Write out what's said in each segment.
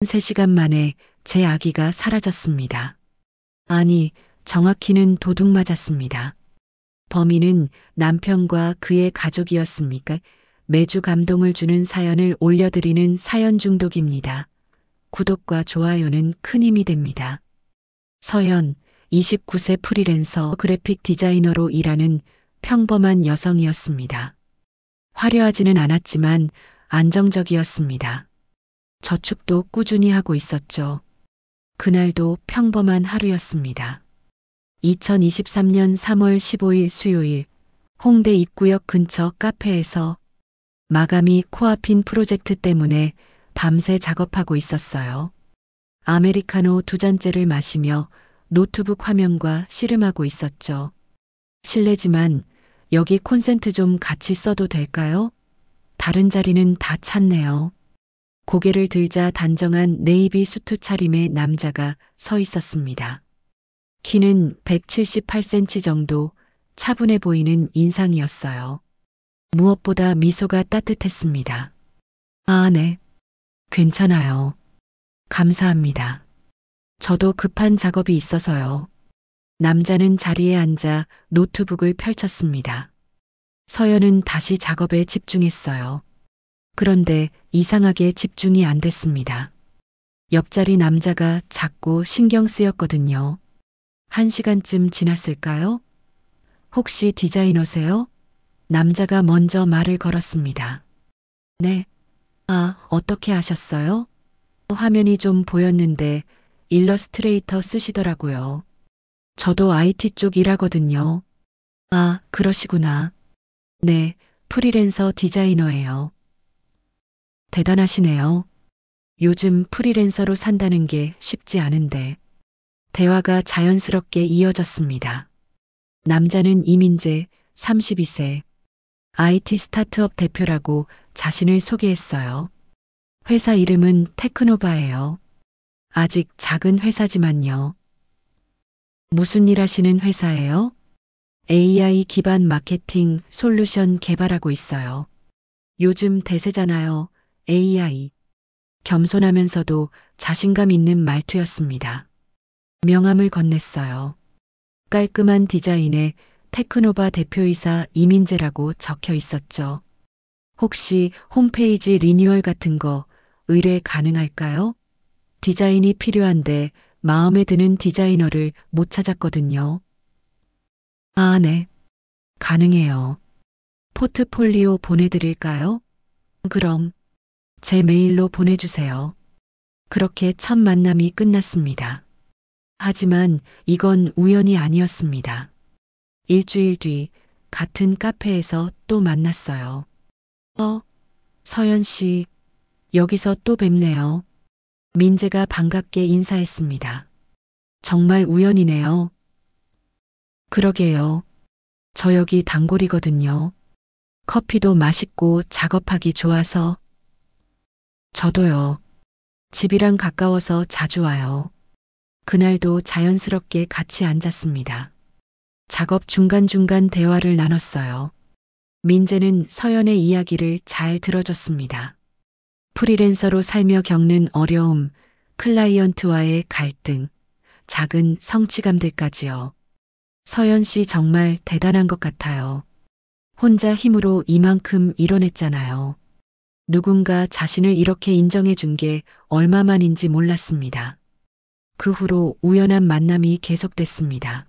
3시간 만에 제 아기가 사라졌습니다. 아니, 정확히는 도둑 맞았습니다. 범인은 남편과 그의 가족이었습니까? 매주 감동을 주는 사연을 올려드리는 사연 중독입니다. 구독과 좋아요는 큰 힘이 됩니다. 서연, 29세 프리랜서 그래픽 디자이너로 일하는 평범한 여성이었습니다. 화려하지는 않았지만 안정적이었습니다. 저축도 꾸준히 하고 있었죠. 그날도 평범한 하루였습니다. 2023년 3월 15일 수요일 홍대 입구역 근처 카페에서 마감이 코앞인 프로젝트 때문에 밤새 작업하고 있었어요. 아메리카노 2잔째를 마시며 노트북 화면과 씨름하고 있었죠. 실례지만 여기 콘센트 좀 같이 써도 될까요? 다른 자리는 다 찼네요. 고개를 들자 단정한 네이비 수트 차림의 남자가 서 있었습니다. 키는 178cm 정도, 차분해 보이는 인상이었어요. 무엇보다 미소가 따뜻했습니다. 아, 네. 괜찮아요. 감사합니다. 저도 급한 작업이 있어서요. 남자는 자리에 앉아 노트북을 펼쳤습니다. 서연은 다시 작업에 집중했어요. 그런데 이상하게 집중이 안 됐습니다. 옆자리 남자가 자꾸 신경 쓰였거든요. 1시간쯤 지났을까요? 혹시 디자이너세요? 남자가 먼저 말을 걸었습니다. 네. 아, 어떻게 아셨어요? 화면이 좀 보였는데 일러스트레이터 쓰시더라고요. 저도 IT 쪽 일하거든요. 아, 그러시구나. 네, 프리랜서 디자이너예요. 대단하시네요. 요즘 프리랜서로 산다는 게 쉽지 않은데. 대화가 자연스럽게 이어졌습니다. 남자는 이민재, 32세. IT 스타트업 대표라고 자신을 소개했어요. 회사 이름은 테크노바예요. 아직 작은 회사지만요. 무슨 일 하시는 회사예요? AI 기반 마케팅 솔루션 개발하고 있어요. 요즘 대세잖아요. AI. 겸손하면서도 자신감 있는 말투였습니다. 명함을 건넸어요. 깔끔한 디자인에 테크노바 대표이사 이민재라고 적혀 있었죠. 혹시 홈페이지 리뉴얼 같은 거 의뢰 가능할까요? 디자인이 필요한데 마음에 드는 디자이너를 못 찾았거든요. 아, 네. 가능해요. 포트폴리오 보내드릴까요? 그럼 제 메일로 보내주세요. 그렇게 첫 만남이 끝났습니다. 하지만 이건 우연이 아니었습니다. 일주일 뒤 같은 카페에서 또 만났어요. 서연 씨, 여기서 또 뵙네요. 민재가 반갑게 인사했습니다. 정말 우연이네요. 그러게요. 저 여기 단골이거든요. 커피도 맛있고 작업하기 좋아서. 저도요. 집이랑 가까워서 자주 와요. 그날도 자연스럽게 같이 앉았습니다. 작업 중간중간 대화를 나눴어요. 민재는 서연의 이야기를 잘 들어줬습니다. 프리랜서로 살며 겪는 어려움, 클라이언트와의 갈등, 작은 성취감들까지요. 서연 씨 정말 대단한 것 같아요. 혼자 힘으로 이만큼 이뤄냈잖아요. 누군가 자신을 이렇게 인정해 준 게 얼마만인지 몰랐습니다. 그 후로 우연한 만남이 계속됐습니다.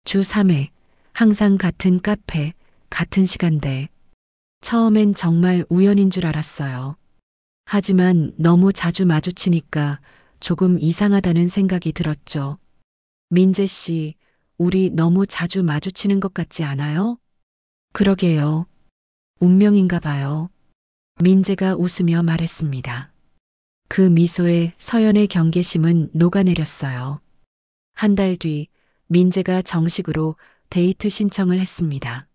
주 3회, 항상 같은 카페, 같은 시간대. 처음엔 정말 우연인 줄 알았어요. 하지만 너무 자주 마주치니까 조금 이상하다는 생각이 들었죠. 민재 씨, 우리 너무 자주 마주치는 것 같지 않아요? 그러게요. 운명인가 봐요. 민재가 웃으며 말했습니다. 그 미소에 서연의 경계심은 녹아내렸어요. 한 달 뒤, 민재가 정식으로 데이트 신청을 했습니다.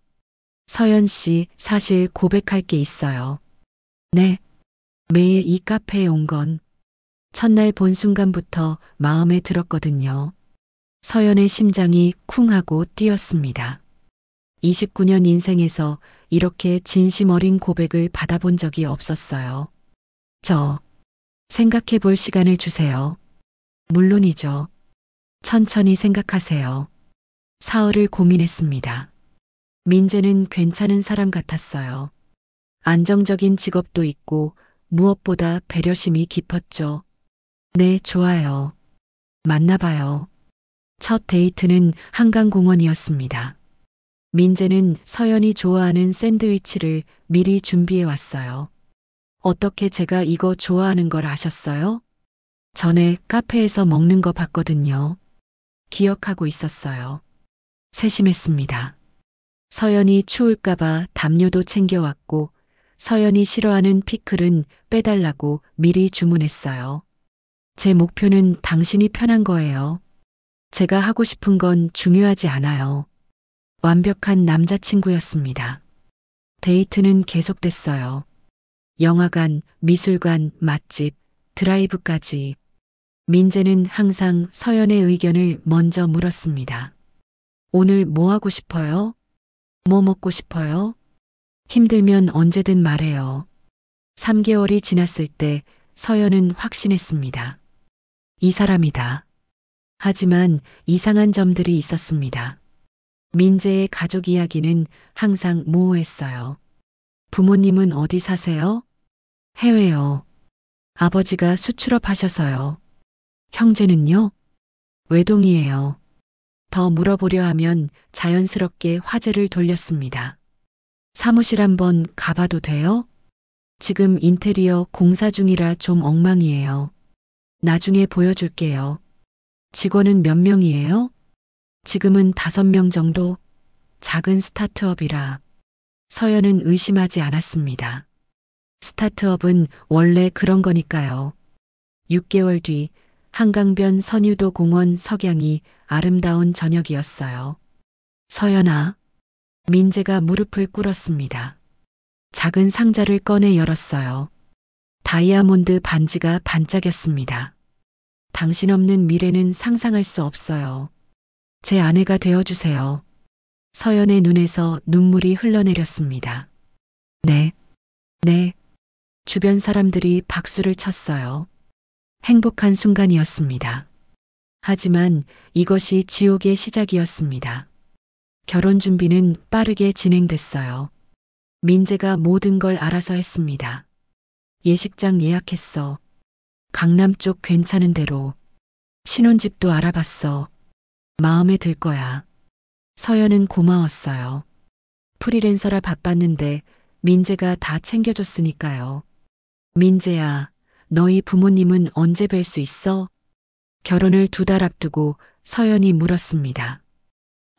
서연 씨, 사실 고백할 게 있어요. 네. 매일 이 카페에 온 건 첫날 본 순간부터 마음에 들었거든요. 서연의 심장이 쿵 하고 뛰었습니다. 29년 인생에서 이렇게 진심 어린 고백을 받아본 적이 없었어요. 저 생각해 볼 시간을 주세요. 물론이죠. 천천히 생각하세요. 사흘을 고민했습니다. 민재는 괜찮은 사람 같았어요. 안정적인 직업도 있고 무엇보다 배려심이 깊었죠. 네, 좋아요. 만나봐요. 첫 데이트는 한강공원이었습니다. 민재는 서연이 좋아하는 샌드위치를 미리 준비해 왔어요. 어떻게 제가 이거 좋아하는 걸 아셨어요? 전에 카페에서 먹는 거 봤거든요. 기억하고 있었어요. 세심했습니다. 서연이 추울까봐 담요도 챙겨왔고, 서연이 싫어하는 피클은 빼달라고 미리 주문했어요. 제 목표는 당신이 편한 거예요. 제가 하고 싶은 건 중요하지 않아요. 완벽한 남자친구였습니다. 데이트는 계속됐어요. 영화관, 미술관, 맛집, 드라이브까지. 민재는 항상 서연의 의견을 먼저 물었습니다. 오늘 뭐 하고 싶어요? 뭐 먹고 싶어요? 힘들면 언제든 말해요. 3개월이 지났을 때 서연은 확신했습니다. 이 사람이다. 하지만 이상한 점들이 있었습니다. 민재의 가족 이야기는 항상 모호했어요. 부모님은 어디 사세요? 해외요. 아버지가 수출업 하셔서요. 형제는요? 외동이에요. 더 물어보려 하면 자연스럽게 화제를 돌렸습니다. 사무실 한번 가봐도 돼요? 지금 인테리어 공사 중이라 좀 엉망이에요. 나중에 보여줄게요. 직원은 몇 명이에요? 지금은 5명 정도? 작은 스타트업이라. 서연은 의심하지 않았습니다. 스타트업은 원래 그런 거니까요. 6개월 뒤 한강변 선유도 공원 석양이 아름다운 저녁이었어요. 서연아. 민재가 무릎을 꿇었습니다. 작은 상자를 꺼내 열었어요. 다이아몬드 반지가 반짝였습니다. 당신 없는 미래는 상상할 수 없어요. 제 아내가 되어주세요. 서연의 눈에서 눈물이 흘러내렸습니다. 네, 네. 주변 사람들이 박수를 쳤어요. 행복한 순간이었습니다. 하지만 이것이 지옥의 시작이었습니다. 결혼 준비는 빠르게 진행됐어요. 민재가 모든 걸 알아서 했습니다. 예식장 예약했어. 강남 쪽 괜찮은 데로. 신혼집도 알아봤어. 마음에 들 거야. 서연은 고마웠어요. 프리랜서라 바빴는데 민재가 다 챙겨줬으니까요. 민재야, 너희 부모님은 언제 뵐 수 있어? 결혼을 2달 앞두고 서연이 물었습니다.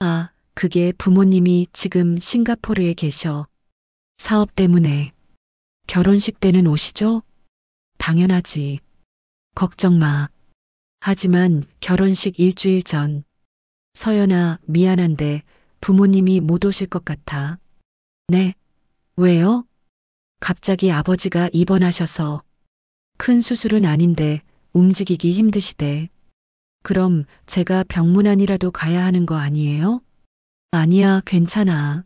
아, 그게 부모님이 지금 싱가포르에 계셔. 사업 때문에. 결혼식 때는 오시죠? 당연하지. 걱정 마. 하지만 결혼식 일주일 전. 서연아, 미안한데 부모님이 못 오실 것 같아. 네. 왜요? 갑자기 아버지가 입원하셔서. 큰 수술은 아닌데 움직이기 힘드시대. 그럼 제가 병문안이라도 가야 하는 거 아니에요? 아니야, 괜찮아.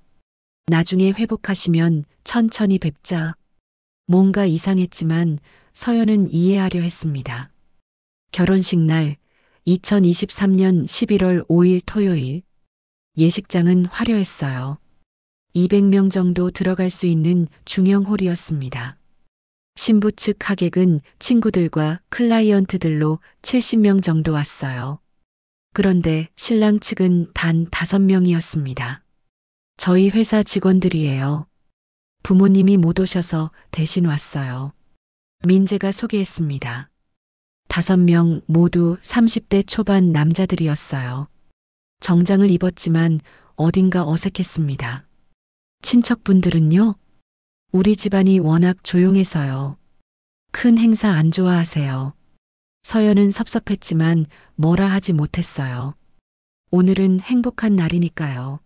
나중에 회복하시면 천천히 뵙자. 뭔가 이상했지만 서연은 이해하려 했습니다. 결혼식 날 2023년 11월 5일 토요일. 예식장은 화려했어요. 200명 정도 들어갈 수 있는 중형 홀이었습니다. 신부 측 하객은 친구들과 클라이언트들로 70명 정도 왔어요. 그런데 신랑 측은 단 5명이었습니다. 저희 회사 직원들이에요. 부모님이 못 오셔서 대신 왔어요. 민재가 소개했습니다. 5명 모두 30대 초반 남자들이었어요. 정장을 입었지만 어딘가 어색했습니다. 친척분들은요? 우리 집안이 워낙 조용해서요. 큰 행사 안 좋아하세요. 서연은 섭섭했지만 뭐라 하지 못했어요. 오늘은 행복한 날이니까요.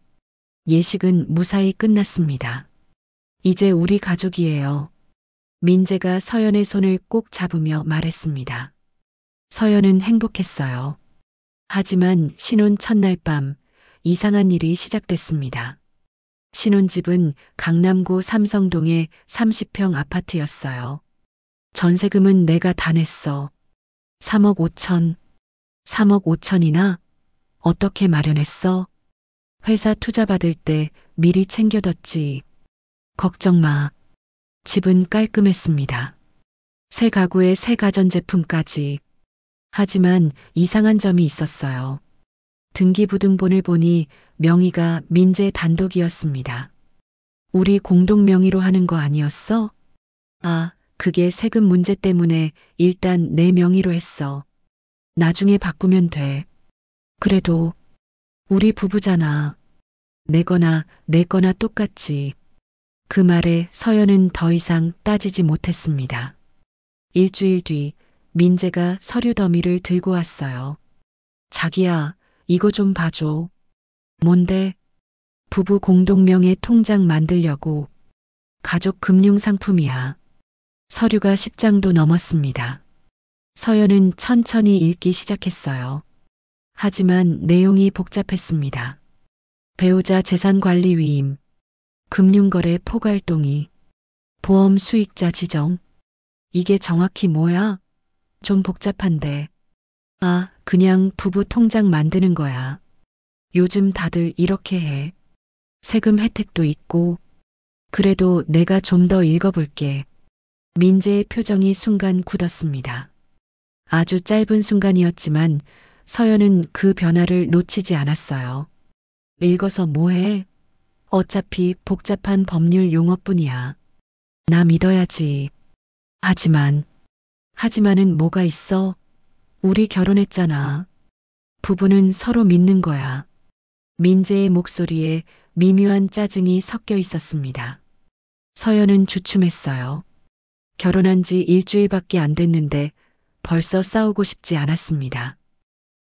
예식은 무사히 끝났습니다. 이제 우리 가족이에요. 민재가 서연의 손을 꼭 잡으며 말했습니다. 서연은 행복했어요. 하지만 신혼 첫날 밤 이상한 일이 시작됐습니다. 신혼집은 강남구 삼성동의 30평 아파트였어요. 전세금은 내가 다 냈어. 3억 5천. 3억 5천이나? 어떻게 마련했어? 회사 투자 받을 때 미리 챙겨뒀지. 걱정 마. 집은 깔끔했습니다. 새 가구에 새 가전제품까지. 하지만 이상한 점이 있었어요. 등기부등본을 보니 명의가 민재 단독이었습니다. 우리 공동 명의로 하는 거 아니었어? 아, 그게 세금 문제 때문에 일단 내 명의로 했어. 나중에 바꾸면 돼. 그래도 우리 부부잖아. 내 거나 똑같지. 그 말에 서연은 더 이상 따지지 못했습니다. 일주일 뒤 민재가 서류 더미를 들고 왔어요. 자기야, 이거 좀 봐줘. 뭔데? 부부 공동명의 통장 만들려고. 가족 금융 상품이야. 서류가 10장도 넘었습니다. 서연은 천천히 읽기 시작했어요. 하지만 내용이 복잡했습니다. 배우자 재산관리 위임, 금융거래 포괄동의, 보험 수익자 지정. 이게 정확히 뭐야? 좀 복잡한데. 아, 그냥 부부 통장 만드는 거야. 요즘 다들 이렇게 해. 세금 혜택도 있고. 그래도 내가 좀 더 읽어볼게. 민재의 표정이 순간 굳었습니다. 아주 짧은 순간이었지만 서연은 그 변화를 놓치지 않았어요. 읽어서 뭐해? 어차피 복잡한 법률 용어뿐이야. 나 믿어야지. 하지만은 뭐가 있어? 우리 결혼했잖아. 부부는 서로 믿는 거야. 민재의 목소리에 미묘한 짜증이 섞여 있었습니다. 서연은 주춤했어요. 결혼한 지 일주일밖에 안 됐는데 벌써 싸우고 싶지 않았습니다.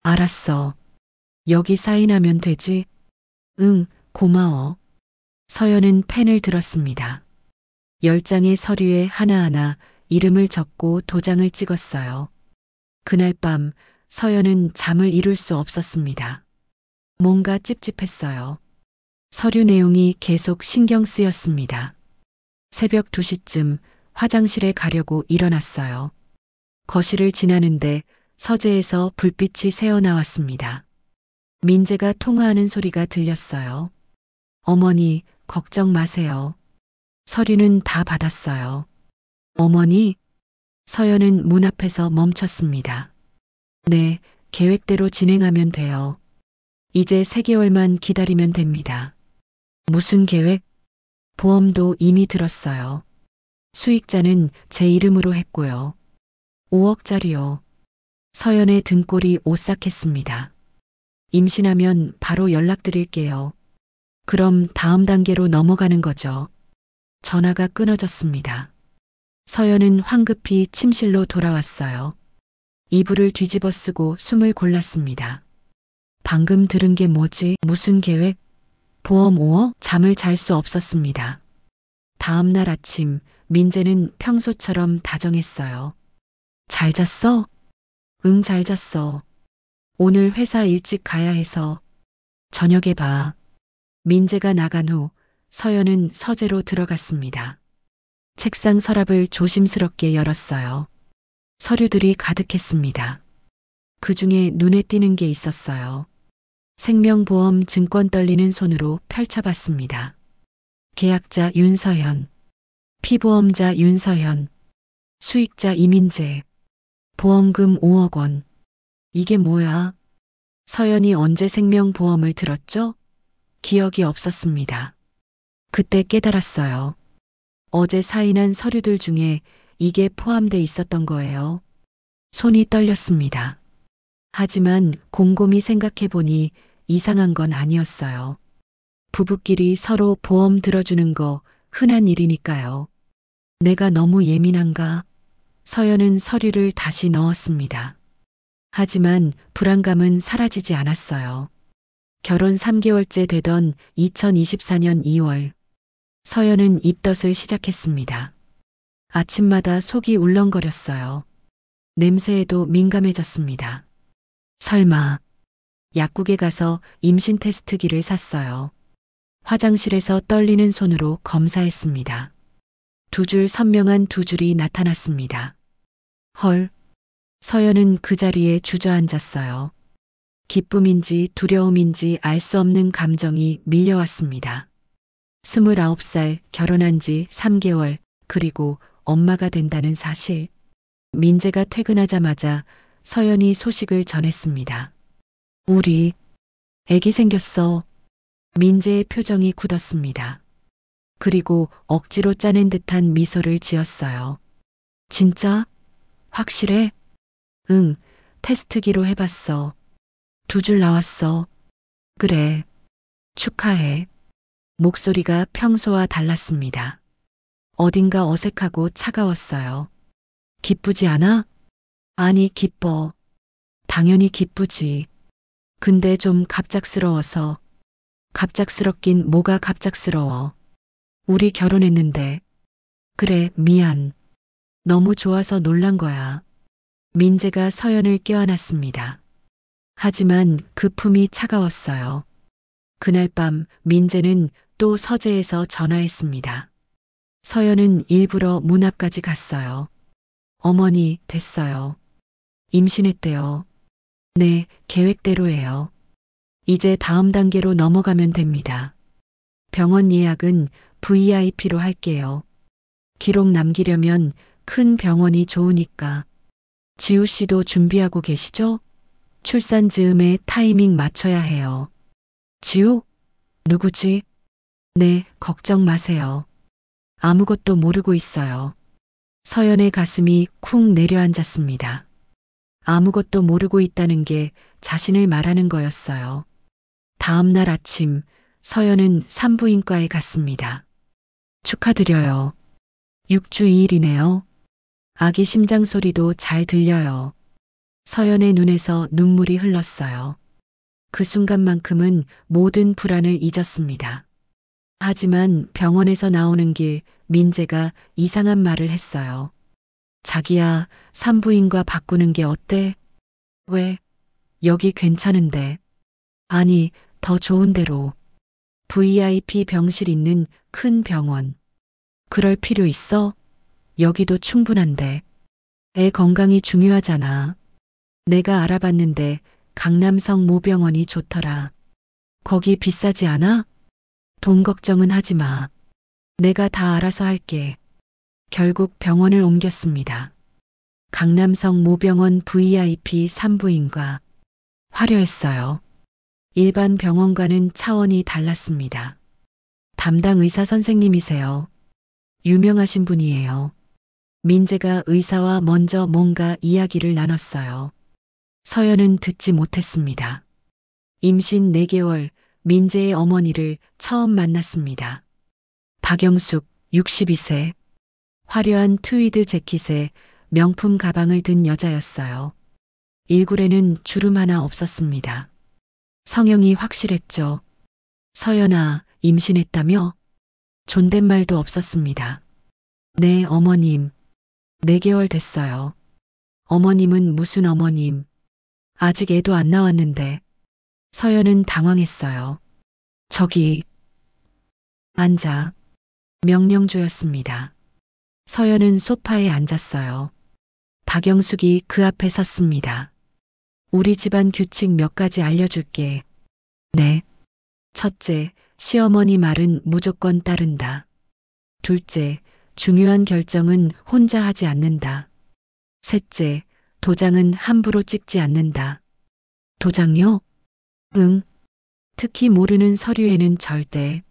알았어. 여기 사인하면 되지? 응, 고마워. 서연은 펜을 들었습니다. 10장의 서류에 하나하나 이름을 적고 도장을 찍었어요. 그날 밤 서연은 잠을 이룰 수 없었습니다. 뭔가 찝찝했어요. 서류 내용이 계속 신경 쓰였습니다. 새벽 2시쯤 화장실에 가려고 일어났어요. 거실을 지나는데 서재에서 불빛이 새어나왔습니다. 민재가 통화하는 소리가 들렸어요. 어머니, 걱정 마세요. 서류는 다 받았어요. 어머니? 서연은 문 앞에서 멈췄습니다. 네, 계획대로 진행하면 돼요. 이제 3개월만 기다리면 됩니다. 무슨 계획? 보험도 이미 들었어요. 수익자는 제 이름으로 했고요. 5억짜리요. 서연의 등골이 오싹했습니다. 임신하면 바로 연락드릴게요. 그럼 다음 단계로 넘어가는 거죠. 전화가 끊어졌습니다. 서연은 황급히 침실로 돌아왔어요. 이불을 뒤집어 쓰고 숨을 골랐습니다. 방금 들은 게 뭐지? 무슨 계획? 보험 5억? 잠을 잘 수 없었습니다. 다음 날 아침 민재는 평소처럼 다정했어요. 잘 잤어? 응, 잘 잤어. 오늘 회사 일찍 가야 해서. 저녁에 봐. 민재가 나간 후 서연은 서재로 들어갔습니다. 책상 서랍을 조심스럽게 열었어요. 서류들이 가득했습니다. 그 중에 눈에 띄는 게 있었어요. 생명보험 증권 떨리는 손으로 펼쳐봤습니다. 계약자 윤서현, 피보험자 윤서현, 수익자 이민재, 보험금 5억 원. 이게 뭐야? 서연이 언제 생명보험을 들었죠? 기억이 없었습니다. 그때 깨달았어요. 어제 사인한 서류들 중에 이게 포함돼 있었던 거예요. 손이 떨렸습니다. 하지만 곰곰이 생각해보니 이상한 건 아니었어요. 부부끼리 서로 보험 들어주는 거 흔한 일이니까요. 내가 너무 예민한가? 서연은 서류를 다시 넣었습니다. 하지만 불안감은 사라지지 않았어요. 결혼 3개월째 되던 2024년 2월, 서연은 입덧을 시작했습니다. 아침마다 속이 울렁거렸어요. 냄새에도 민감해졌습니다. 설마, 약국에 가서 임신 테스트기를 샀어요. 화장실에서 떨리는 손으로 검사했습니다. 2줄 선명한 2줄이 나타났습니다. 헐. 서연은 그 자리에 주저앉았어요. 기쁨인지 두려움인지 알 수 없는 감정이 밀려왔습니다. 29살 결혼한 지 3개월, 그리고 엄마가 된다는 사실. 민재가 퇴근하자마자 서연이 소식을 전했습니다. 우리 애기 생겼어. 민재의 표정이 굳었습니다. 그리고 억지로 짜낸 듯한 미소를 지었어요. 진짜? 확실해? 응, 테스트기로 해봤어. 2줄 나왔어. 그래. 축하해. 목소리가 평소와 달랐습니다. 어딘가 어색하고 차가웠어요. 기쁘지 않아? 아니, 기뻐. 당연히 기쁘지. 근데 좀 갑작스러워서. 갑작스럽긴 뭐가 갑작스러워. 우리 결혼했는데. 그래, 미안. 너무 좋아서 놀란 거야. 민재가 서연을 껴안았습니다. 하지만 그 품이 차가웠어요. 그날 밤 민재는 또 서재에서 전화했습니다. 서연은 일부러 문 앞까지 갔어요. 어머니, 됐어요. 임신했대요. 네, 계획대로예요. 이제 다음 단계로 넘어가면 됩니다. 병원 예약은 VIP로 할게요. 기록 남기려면 큰 병원이 좋으니까. 지우 씨도 준비하고 계시죠? 출산 즈음에 타이밍 맞춰야 해요. 지우? 누구지? 네, 걱정 마세요. 아무것도 모르고 있어요. 서연의 가슴이 쿵 내려앉았습니다. 아무것도 모르고 있다는 게 자신을 말하는 거였어요. 다음 날 아침, 서연은 산부인과에 갔습니다. 축하드려요. 6주 2일이네요. 아기 심장 소리도 잘 들려요. 서연의 눈에서 눈물이 흘렀어요. 그 순간만큼은 모든 불안을 잊었습니다. 하지만 병원에서 나오는 길 민재가 이상한 말을 했어요. 자기야, 산부인과 바꾸는 게 어때? 왜? 여기 괜찮은데. 아니, 더 좋은 데로. VIP 병실 있는 큰 병원. 그럴 필요 있어? 여기도 충분한데. 애 건강이 중요하잖아. 내가 알아봤는데 강남성 모병원이 좋더라. 거기 비싸지 않아? 돈 걱정은 하지 마. 내가 다 알아서 할게. 결국 병원을 옮겼습니다. 강남성 모병원 VIP 산부인과. 화려했어요. 일반 병원과는 차원이 달랐습니다. 담당 의사 선생님이세요. 유명하신 분이에요. 민재가 의사와 먼저 뭔가 이야기를 나눴어요. 서연은 듣지 못했습니다. 임신 4개월 민재의 어머니를 처음 만났습니다. 박영숙 62세. 화려한 트위드 재킷에 명품 가방을 든 여자였어요. 일굴에는 주름 하나 없었습니다. 성형이 확실했죠. 서연아, 임신했다며? 존댓말도 없었습니다. 네, 어머님. 4개월 됐어요. 어머님은 무슨 어머님? 아직 애도 안 나왔는데. 서연은 당황했어요. 저기, 앉아. 명령조였습니다. 서연은 소파에 앉았어요. 박영숙이 그 앞에 섰습니다. 우리 집안 규칙 몇 가지 알려줄게. 네. 첫째, 시어머니 말은 무조건 따른다. 둘째, 중요한 결정은 혼자 하지 않는다. 셋째, 도장은 함부로 찍지 않는다. 도장요? 응. 특히 모르는 서류에는 절대.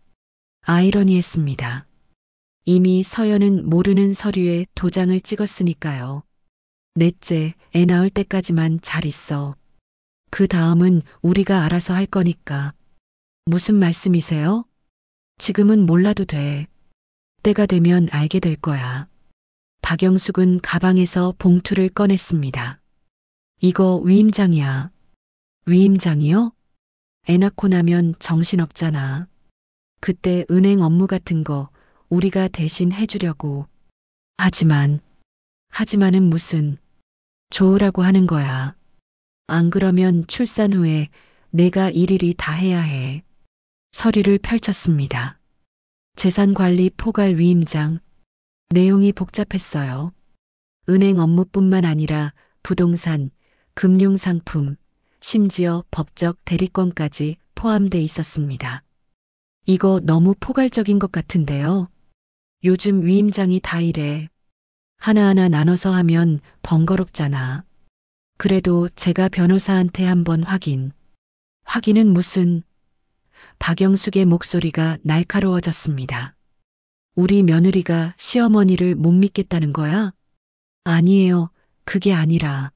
아이러니했습니다. 이미 서연은 모르는 서류에 도장을 찍었으니까요. 넷째, 애 낳을 때까지만 잘 있어. 그 다음은 우리가 알아서 할 거니까. 무슨 말씀이세요? 지금은 몰라도 돼. 때가 되면 알게 될 거야. 박영숙은 가방에서 봉투를 꺼냈습니다. 이거 위임장이야. 위임장이요? 애 낳고 나면 정신없잖아. 그때 은행 업무 같은 거 우리가 대신 해주려고. 하지만은 무슨. 좋으라고 하는 거야. 안 그러면 출산 후에 내가 일일이 다 해야 해. 서류를 펼쳤습니다. 재산관리 포괄 위임장. 내용이 복잡했어요. 은행 업무뿐만 아니라 부동산, 금융상품, 심지어 법적 대리권까지 포함돼 있었습니다. 이거 너무 포괄적인 것 같은데요. 요즘 위임장이 다 이래. 하나하나 나눠서 하면 번거롭잖아. 그래도 제가 변호사한테 한번 확인은 무슨. 박영숙의 목소리가 날카로워졌습니다. 우리 며느리가 시어머니를 못 믿겠다는 거야? 아니에요. 그게 아니라.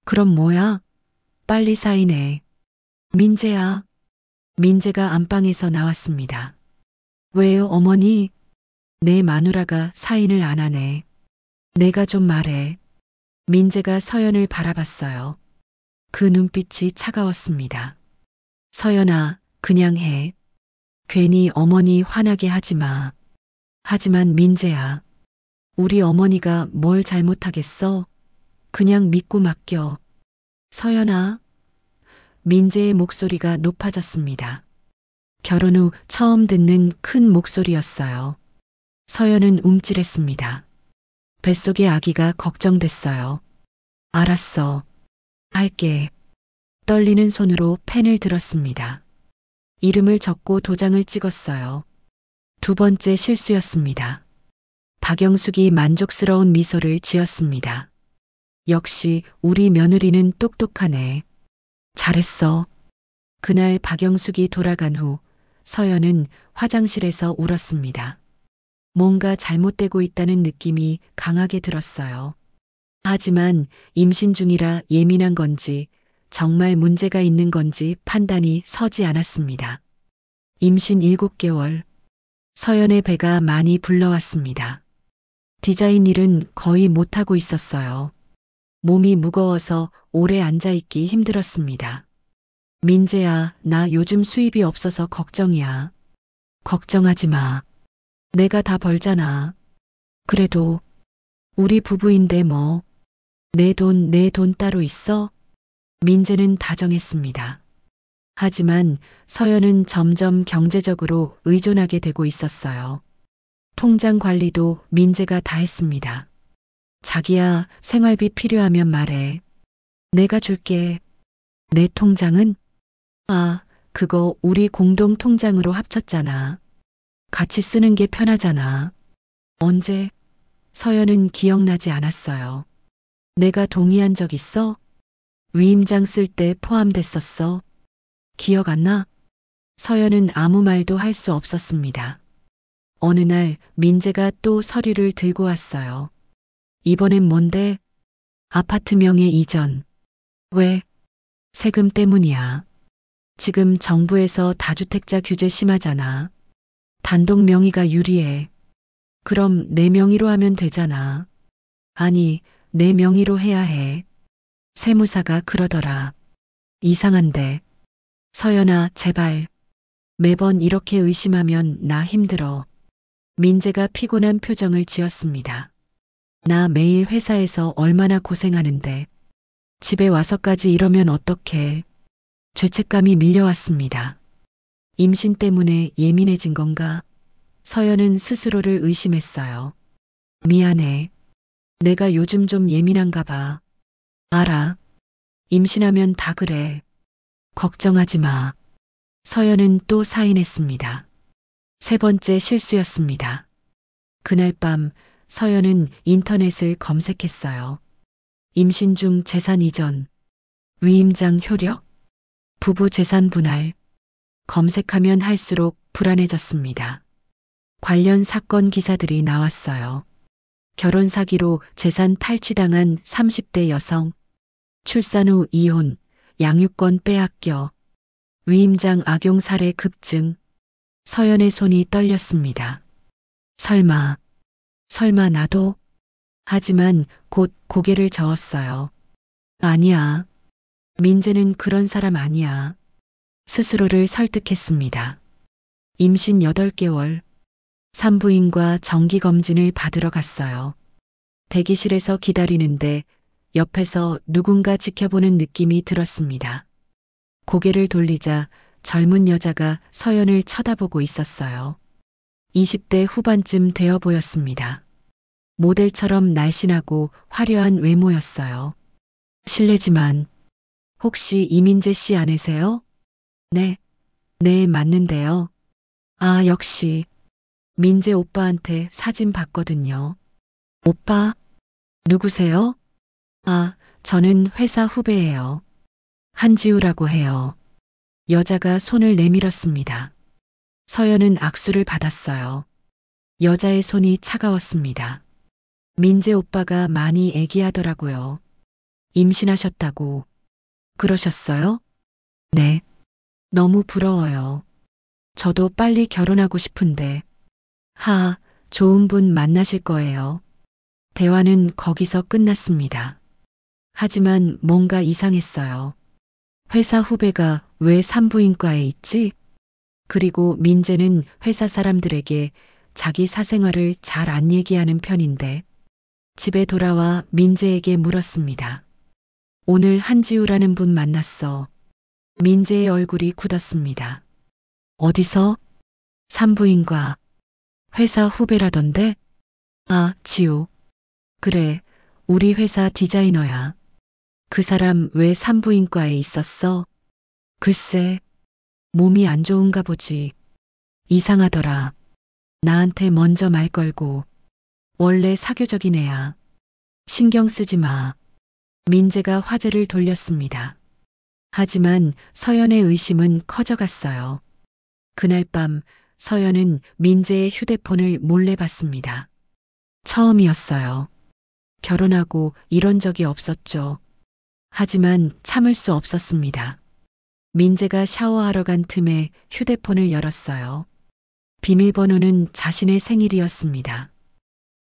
그럼 뭐야? 빨리 사인해. 민재야. 민재가 안방에서 나왔습니다. 왜요, 어머니? 내 마누라가 사인을 안 하네. 내가 좀 말해. 민재가 서연을 바라봤어요. 그 눈빛이 차가웠습니다. 서연아, 그냥 해. 괜히 어머니 화나게 하지 마. 하지만 민재야, 우리 어머니가 뭘 잘못하겠어? 그냥 믿고 맡겨. 서연아. 민재의 목소리가 높아졌습니다. 결혼 후 처음 듣는 큰 목소리였어요. 서연은 움찔했습니다. 뱃속의 아기가 걱정됐어요. 알았어. 할게. 떨리는 손으로 펜을 들었습니다. 이름을 적고 도장을 찍었어요. 두 번째 실수였습니다. 박영숙이 만족스러운 미소를 지었습니다. 역시 우리 며느리는 똑똑하네. 잘했어. 그날 박영숙이 돌아간 후 서연은 화장실에서 울었습니다. 뭔가 잘못되고 있다는 느낌이 강하게 들었어요. 하지만 임신 중이라 예민한 건지 정말 문제가 있는 건지 판단이 서지 않았습니다. 임신 7개월. 서연의 배가 많이 불러왔습니다. 디자인 일은 거의 못하고 있었어요. 몸이 무거워서 오래 앉아있기 힘들었습니다. 민재야, 나 요즘 수입이 없어서 걱정이야. 걱정하지 마. 내가 다 벌잖아. 그래도 우리 부부인데 뭐. 내 돈 따로 있어? 민재는 다정했습니다. 하지만 서연은 점점 경제적으로 의존하게 되고 있었어요. 통장 관리도 민재가 다 했습니다. 자기야, 생활비 필요하면 말해. 내가 줄게. 내 통장은? 아, 그거 우리 공동 통장으로 합쳤잖아. 같이 쓰는 게 편하잖아. 언제? 서연은 기억나지 않았어요. 내가 동의한 적 있어? 위임장 쓸 때 포함됐었어. 기억 안 나? 서연은 아무 말도 할 수 없었습니다. 어느 날 민재가 또 서류를 들고 왔어요. 이번엔 뭔데? 아파트 명의 이전. 왜? 세금 때문이야. 지금 정부에서 다주택자 규제 심하잖아. 단독 명의가 유리해. 그럼 내 명의로 하면 되잖아. 아니, 내 명의로 해야 해. 세무사가 그러더라. 이상한데. 서연아, 제발. 매번 이렇게 의심하면 나 힘들어. 민재가 피곤한 표정을 지었습니다. 나 매일 회사에서 얼마나 고생하는데. 집에 와서까지 이러면 어떡해. 죄책감이 밀려왔습니다. 임신 때문에 예민해진 건가? 서연은 스스로를 의심했어요. 미안해. 내가 요즘 좀 예민한가 봐. 알아. 임신하면 다 그래. 걱정하지 마. 서연은 또 사인했습니다. 세 번째 실수였습니다. 그날 밤 서연은 인터넷을 검색했어요. 임신 중 재산 이전, 위임장 효력, 부부 재산 분할. 검색하면 할수록 불안해졌습니다. 관련 사건 기사들이 나왔어요. 결혼 사기로 재산 탈취당한 30대 여성, 출산 후 이혼, 양육권 빼앗겨, 위임장 악용 사례 급증. 서연의 손이 떨렸습니다. 설마 나도? 하지만 곧 고개를 저었어요. 아니야. 민재는 그런 사람 아니야. 스스로를 설득했습니다. 임신 8개월. 산부인과 정기검진을 받으러 갔어요. 대기실에서 기다리는데 옆에서 누군가 지켜보는 느낌이 들었습니다. 고개를 돌리자 젊은 여자가 서연을 쳐다보고 있었어요. 20대 후반쯤 되어 보였습니다. 모델처럼 날씬하고 화려한 외모였어요. 실례지만 혹시 이민재 씨 아내세요? 네, 네, 맞는데요. 아, 역시 민재 오빠한테 사진 봤거든요. 오빠, 누구세요? 아, 저는 회사 후배예요. 한지우라고 해요. 여자가 손을 내밀었습니다. 서연은 악수를 받았어요. 여자의 손이 차가웠습니다. 민재 오빠가 많이 애기하더라고요. 임신하셨다고. 그러셨어요? 네. 너무 부러워요. 저도 빨리 결혼하고 싶은데. 좋은 분 만나실 거예요. 대화는 거기서 끝났습니다. 하지만 뭔가 이상했어요. 회사 후배가 왜 산부인과에 있지? 그리고 민재는 회사 사람들에게 자기 사생활을 잘 안 얘기하는 편인데 집에 돌아와 민재에게 물었습니다. 오늘 한지우라는 분 만났어. 민재의 얼굴이 굳었습니다. 어디서? 산부인과. 회사 후배라던데? 아, 지우. 그래, 우리 회사 디자이너야. 그 사람 왜 산부인과에 있었어? 글쎄, 몸이 안 좋은가 보지. 이상하더라. 나한테 먼저 말 걸고. 원래 사교적인 애야. 신경 쓰지 마. 민재가 화제를 돌렸습니다. 하지만 서연의 의심은 커져갔어요. 그날 밤 서연은 민재의 휴대폰을 몰래 봤습니다. 처음이었어요. 결혼하고 이런 적이 없었죠. 하지만 참을 수 없었습니다. 민재가 샤워하러 간 틈에 휴대폰을 열었어요. 비밀번호는 자신의 생일이었습니다.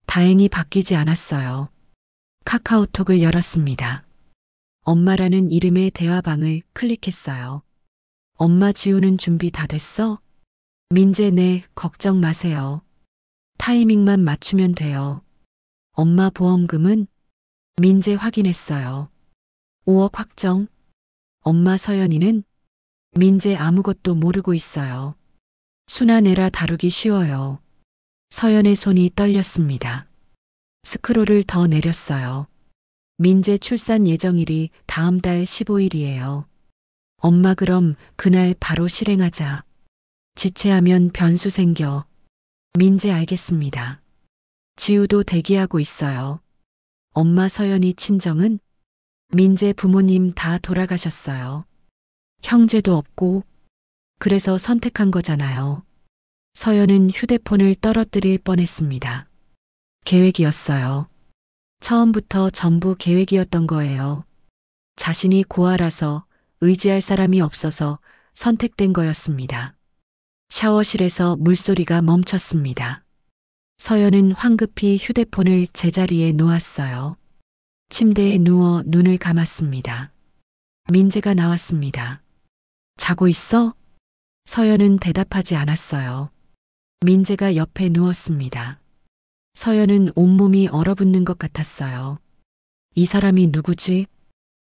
다행히 바뀌지 않았어요. 카카오톡을 열었습니다. 엄마라는 이름의 대화방을 클릭했어요. 엄마 지우는 준비 다 됐어? 민재 네, 걱정 마세요. 타이밍만 맞추면 돼요. 엄마 보험금은? 민재 확인했어요. 5억 확정. 엄마 서연이는? 민재 아무것도 모르고 있어요. 순한 애라 다루기 쉬워요. 서연의 손이 떨렸습니다. 스크롤을 더 내렸어요. 민재 출산 예정일이 다음 달 15일이에요. 엄마 그럼 그날 바로 실행하자. 지체하면 변수 생겨. 민재 알겠습니다. 지우도 대기하고 있어요. 엄마 서연이 친정은? 민재 부모님 다 돌아가셨어요. 형제도 없고. 그래서 선택한 거잖아요. 서연은 휴대폰을 떨어뜨릴 뻔했습니다. 계획이었어요. 처음부터 전부 계획이었던 거예요. 자신이 고아라서 의지할 사람이 없어서 선택된 거였습니다. 샤워실에서 물소리가 멈췄습니다. 서연은 황급히 휴대폰을 제자리에 놓았어요. 침대에 누워 눈을 감았습니다. 민재가 나왔습니다. 자고 있어? 서연은 대답하지 않았어요. 민재가 옆에 누웠습니다. 서연은 온몸이 얼어붙는 것 같았어요. 이 사람이 누구지?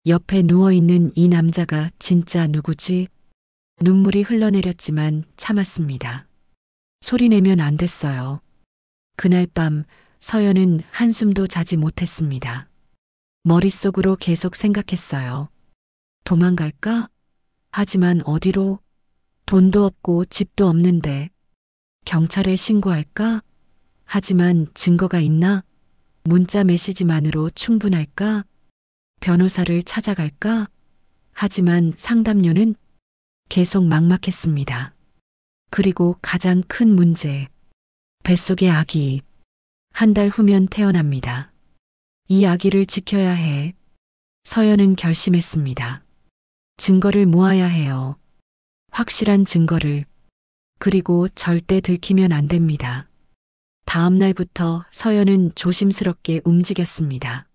옆에 누워있는 이 남자가 진짜 누구지? 눈물이 흘러내렸지만 참았습니다. 소리내면 안 됐어요. 그날 밤 서연은 한숨도 자지 못했습니다. 머릿속으로 계속 생각했어요. 도망갈까? 하지만 어디로? 돈도 없고 집도 없는데. 경찰에 신고할까? 하지만 증거가 있나? 문자 메시지만으로 충분할까? 변호사를 찾아갈까? 하지만 상담료는? 계속 막막했습니다. 그리고 가장 큰 문제. 뱃속의 아기. 한 달 후면 태어납니다. 이 아기를 지켜야 해. 서연은 결심했습니다. 증거를 모아야 해요. 확실한 증거를. 그리고 절대 들키면 안 됩니다. 다음 날부터 서연은 조심스럽게 움직였습니다.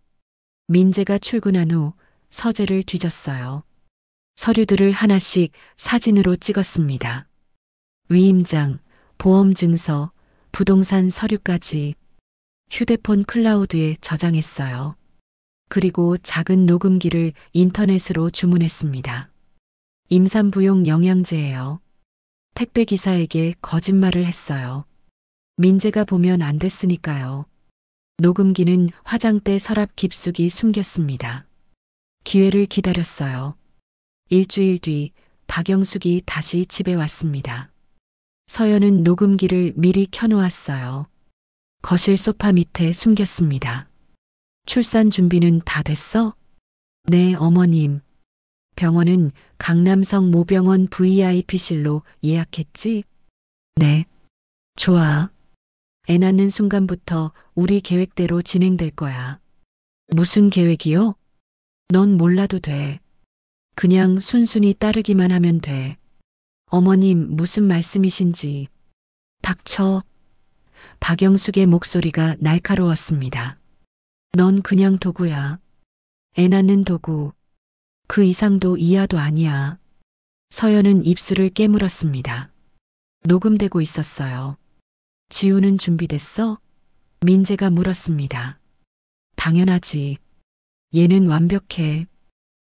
민재가 출근한 후 서재를 뒤졌어요. 서류들을 하나씩 사진으로 찍었습니다. 위임장, 보험증서, 부동산 서류까지 휴대폰 클라우드에 저장했어요. 그리고 작은 녹음기를 인터넷으로 주문했습니다. 임산부용 영양제예요. 택배기사에게 거짓말을 했어요. 민재가 보면 안 됐으니까요. 녹음기는 화장대 서랍 깊숙이 숨겼습니다. 기회를 기다렸어요. 일주일 뒤 박영숙이 다시 집에 왔습니다. 서연은 녹음기를 미리 켜놓았어요. 거실 소파 밑에 숨겼습니다. 출산 준비는 다 됐어? 네, 어머님. 병원은 강남성 모병원 VIP실로 예약했지? 네. 좋아. 애 낳는 순간부터 우리 계획대로 진행될 거야. 무슨 계획이요? 넌 몰라도 돼. 그냥 순순히 따르기만 하면 돼. 어머님, 무슨 말씀이신지. 닥쳐. 박영숙의 목소리가 날카로웠습니다. 넌 그냥 도구야. 애 낳는 도구. 그 이상도 이하도 아니야. 서연은 입술을 깨물었습니다. 녹음되고 있었어요. 지우는 준비됐어? 민재가 물었습니다. 당연하지. 얘는 완벽해.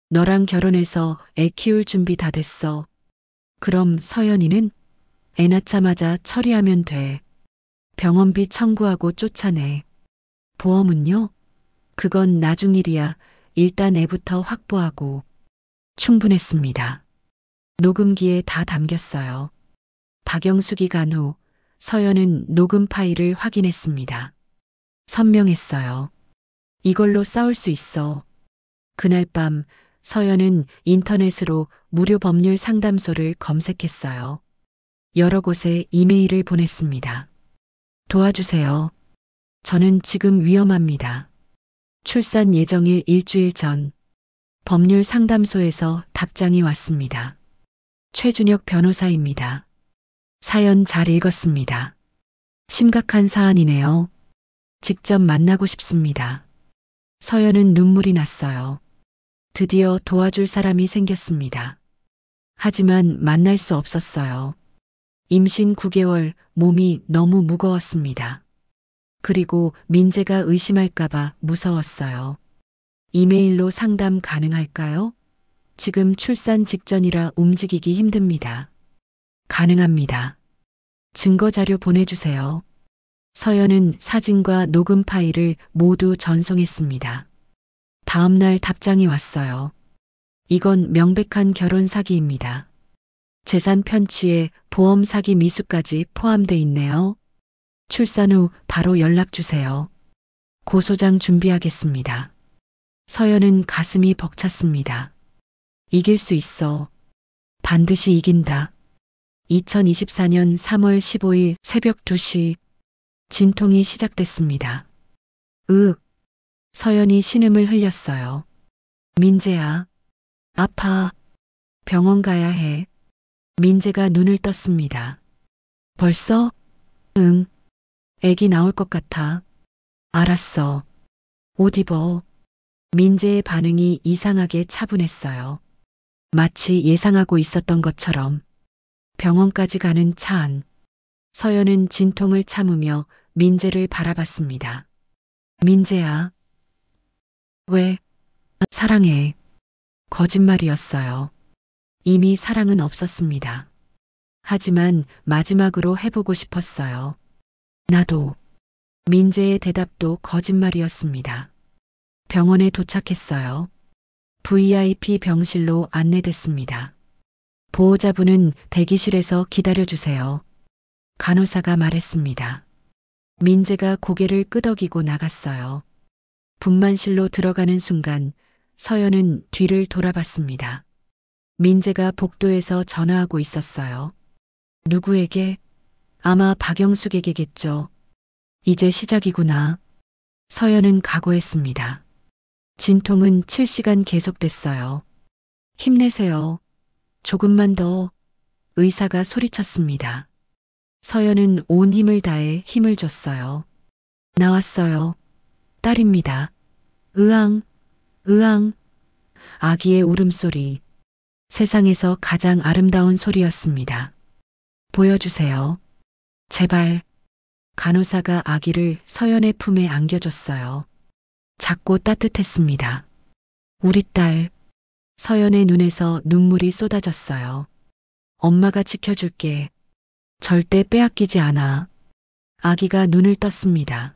너랑 결혼해서 애 키울 준비 다 됐어. 그럼 서연이는? 애 낳자마자 처리하면 돼. 병원비 청구하고 쫓아내. 보험은요? 그건 나중 일이야. 일단 애부터 확보하고. 충분했습니다. 녹음기에 다 담겼어요. 박영숙이 간 후 서연은 녹음 파일을 확인했습니다. 선명했어요. 이걸로 싸울 수 있어. 그날 밤 서연은 인터넷으로 무료 법률 상담소를 검색했어요. 여러 곳에 이메일을 보냈습니다. 도와주세요. 저는 지금 위험합니다. 출산 예정일 일주일 전 법률 상담소에서 답장이 왔습니다. 최준혁 변호사입니다. 사연 잘 읽었습니다. 심각한 사안이네요. 직접 만나고 싶습니다. 서연은 눈물이 났어요. 드디어 도와줄 사람이 생겼습니다. 하지만 만날 수 없었어요. 임신 9개월 몸이 너무 무거웠습니다. 그리고 민재가 의심할까봐 무서웠어요. 이메일로 상담 가능할까요? 지금 출산 직전이라 움직이기 힘듭니다. 가능합니다. 증거 자료 보내주세요. 서연은 사진과 녹음 파일을 모두 전송했습니다. 다음 날 답장이 왔어요. 이건 명백한 결혼 사기입니다. 재산 편취에 보험 사기 미수까지 포함돼 있네요. 출산 후 바로 연락 주세요. 고소장 준비하겠습니다. 서연은 가슴이 벅찼습니다. 이길 수 있어. 반드시 이긴다. 2024년 3월 15일 새벽 2시 진통이 시작됐습니다. 서연이 신음을 흘렸어요. 민재야. 아파. 병원 가야 해. 민재가 눈을 떴습니다. 벌써? 응. 애기 나올 것 같아. 알았어. 옷 입어. 민재의 반응이 이상하게 차분했어요. 마치 예상하고 있었던 것처럼. 병원까지 가는 차 안. 서연은 진통을 참으며 민재를 바라봤습니다. 민재야. 왜? 사랑해. 거짓말이었어요. 이미 사랑은 없었습니다. 하지만 마지막으로 해보고 싶었어요. 나도. 민재의 대답도 거짓말이었습니다. 병원에 도착했어요. VIP 병실로 안내됐습니다. 보호자분은 대기실에서 기다려주세요. 간호사가 말했습니다. 민재가 고개를 끄덕이고 나갔어요. 분만실로 들어가는 순간 서연은 뒤를 돌아봤습니다. 민재가 복도에서 전화하고 있었어요. 누구에게? 아마 박영숙에게겠죠. 이제 시작이구나. 서연은 각오했습니다. 진통은 7시간 계속됐어요. 힘내세요. 조금만 더. 의사가 소리쳤습니다. 서연은 온 힘을 다해 힘을 줬어요. 나왔어요. 딸입니다. 으앙, 으앙. 아기의 울음소리. 세상에서 가장 아름다운 소리였습니다. 보여주세요. 제발. 간호사가 아기를 서연의 품에 안겨줬어요. 작고 따뜻했습니다. 우리 딸. 서연의 눈에서 눈물이 쏟아졌어요. 엄마가 지켜줄게. 절대 빼앗기지 않아. 아기가 눈을 떴습니다.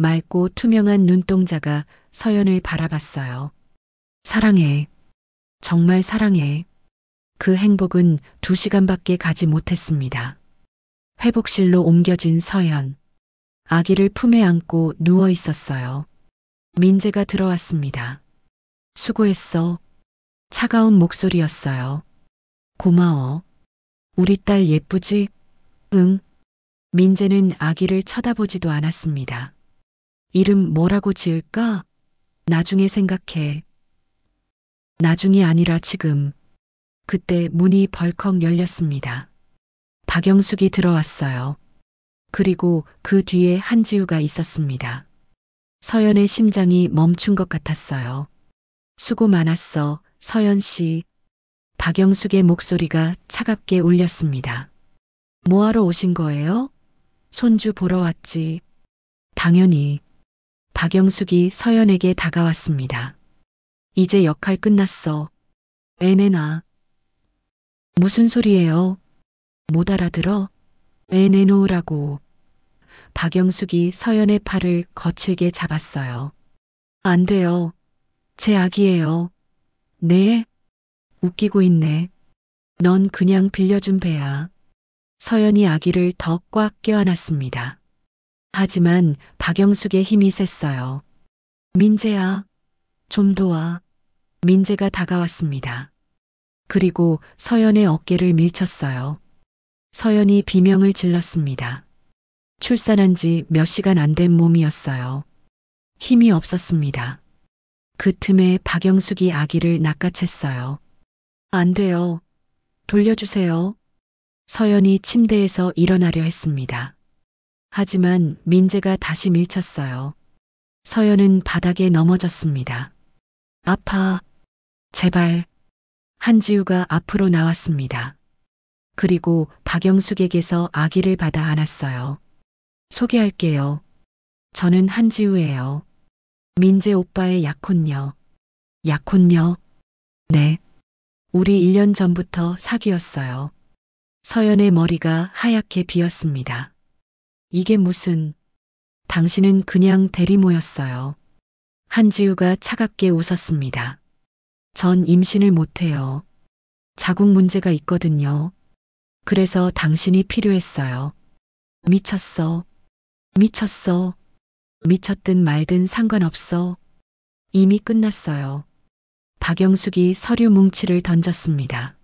맑고 투명한 눈동자가 서연을 바라봤어요. 사랑해. 정말 사랑해. 그 행복은 2시간밖에 가지 못했습니다. 회복실로 옮겨진 서연. 아기를 품에 안고 누워 있었어요. 민재가 들어왔습니다. 수고했어. 차가운 목소리였어요. 고마워. 우리 딸 예쁘지? 응. 민재는 아기를 쳐다보지도 않았습니다. 이름 뭐라고 지을까? 나중에 생각해. 나중이 아니라 지금. 그때 문이 벌컥 열렸습니다. 박영숙이 들어왔어요. 그리고 그 뒤에 한지우가 있었습니다. 서연의 심장이 멈춘 것 같았어요. 수고 많았어, 서연 씨. 박영숙의 목소리가 차갑게 울렸습니다. 뭐하러 오신 거예요? 손주 보러 왔지. 당연히. 박영숙이 서연에게 다가왔습니다. 이제 역할 끝났어. 애 내놔. 무슨 소리예요? 못 알아들어? 애 내놓으라고. 박영숙이 서연의 팔을 거칠게 잡았어요. 안 돼요. 제 아기예요. 네? 웃기고 있네. 넌 그냥 빌려준 배야. 서연이 아기를 더 꽉 껴안았습니다. 하지만 박영숙의 힘이 셌어요. 민재야, 좀 도와. 민재가 다가왔습니다. 그리고 서연의 어깨를 밀쳤어요. 서연이 비명을 질렀습니다. 출산한 지 몇 시간 안 된 몸이었어요. 힘이 없었습니다. 그 틈에 박영숙이 아기를 낚아챘어요. 안 돼요. 돌려주세요. 서연이 침대에서 일어나려 했습니다. 하지만 민재가 다시 밀쳤어요. 서연은 바닥에 넘어졌습니다. 아파. 제발. 한지우가 앞으로 나왔습니다. 그리고 박영숙에게서 아기를 받아 안았어요. 소개할게요. 저는 한지우예요. 민재 오빠의 약혼녀. 약혼녀? 네. 우리 1년 전부터 사귀었어요. 서연의 머리가 하얗게 비었습니다. 이게 무슨... 당신은 그냥 대리모였어요. 한지우가 차갑게 웃었습니다. 전 임신을 못해요. 자궁 문제가 있거든요. 그래서 당신이 필요했어요. 미쳤어. 미쳤어. 미쳤든 말든 상관없어. 이미 끝났어요. 박영숙이 서류 뭉치를 던졌습니다.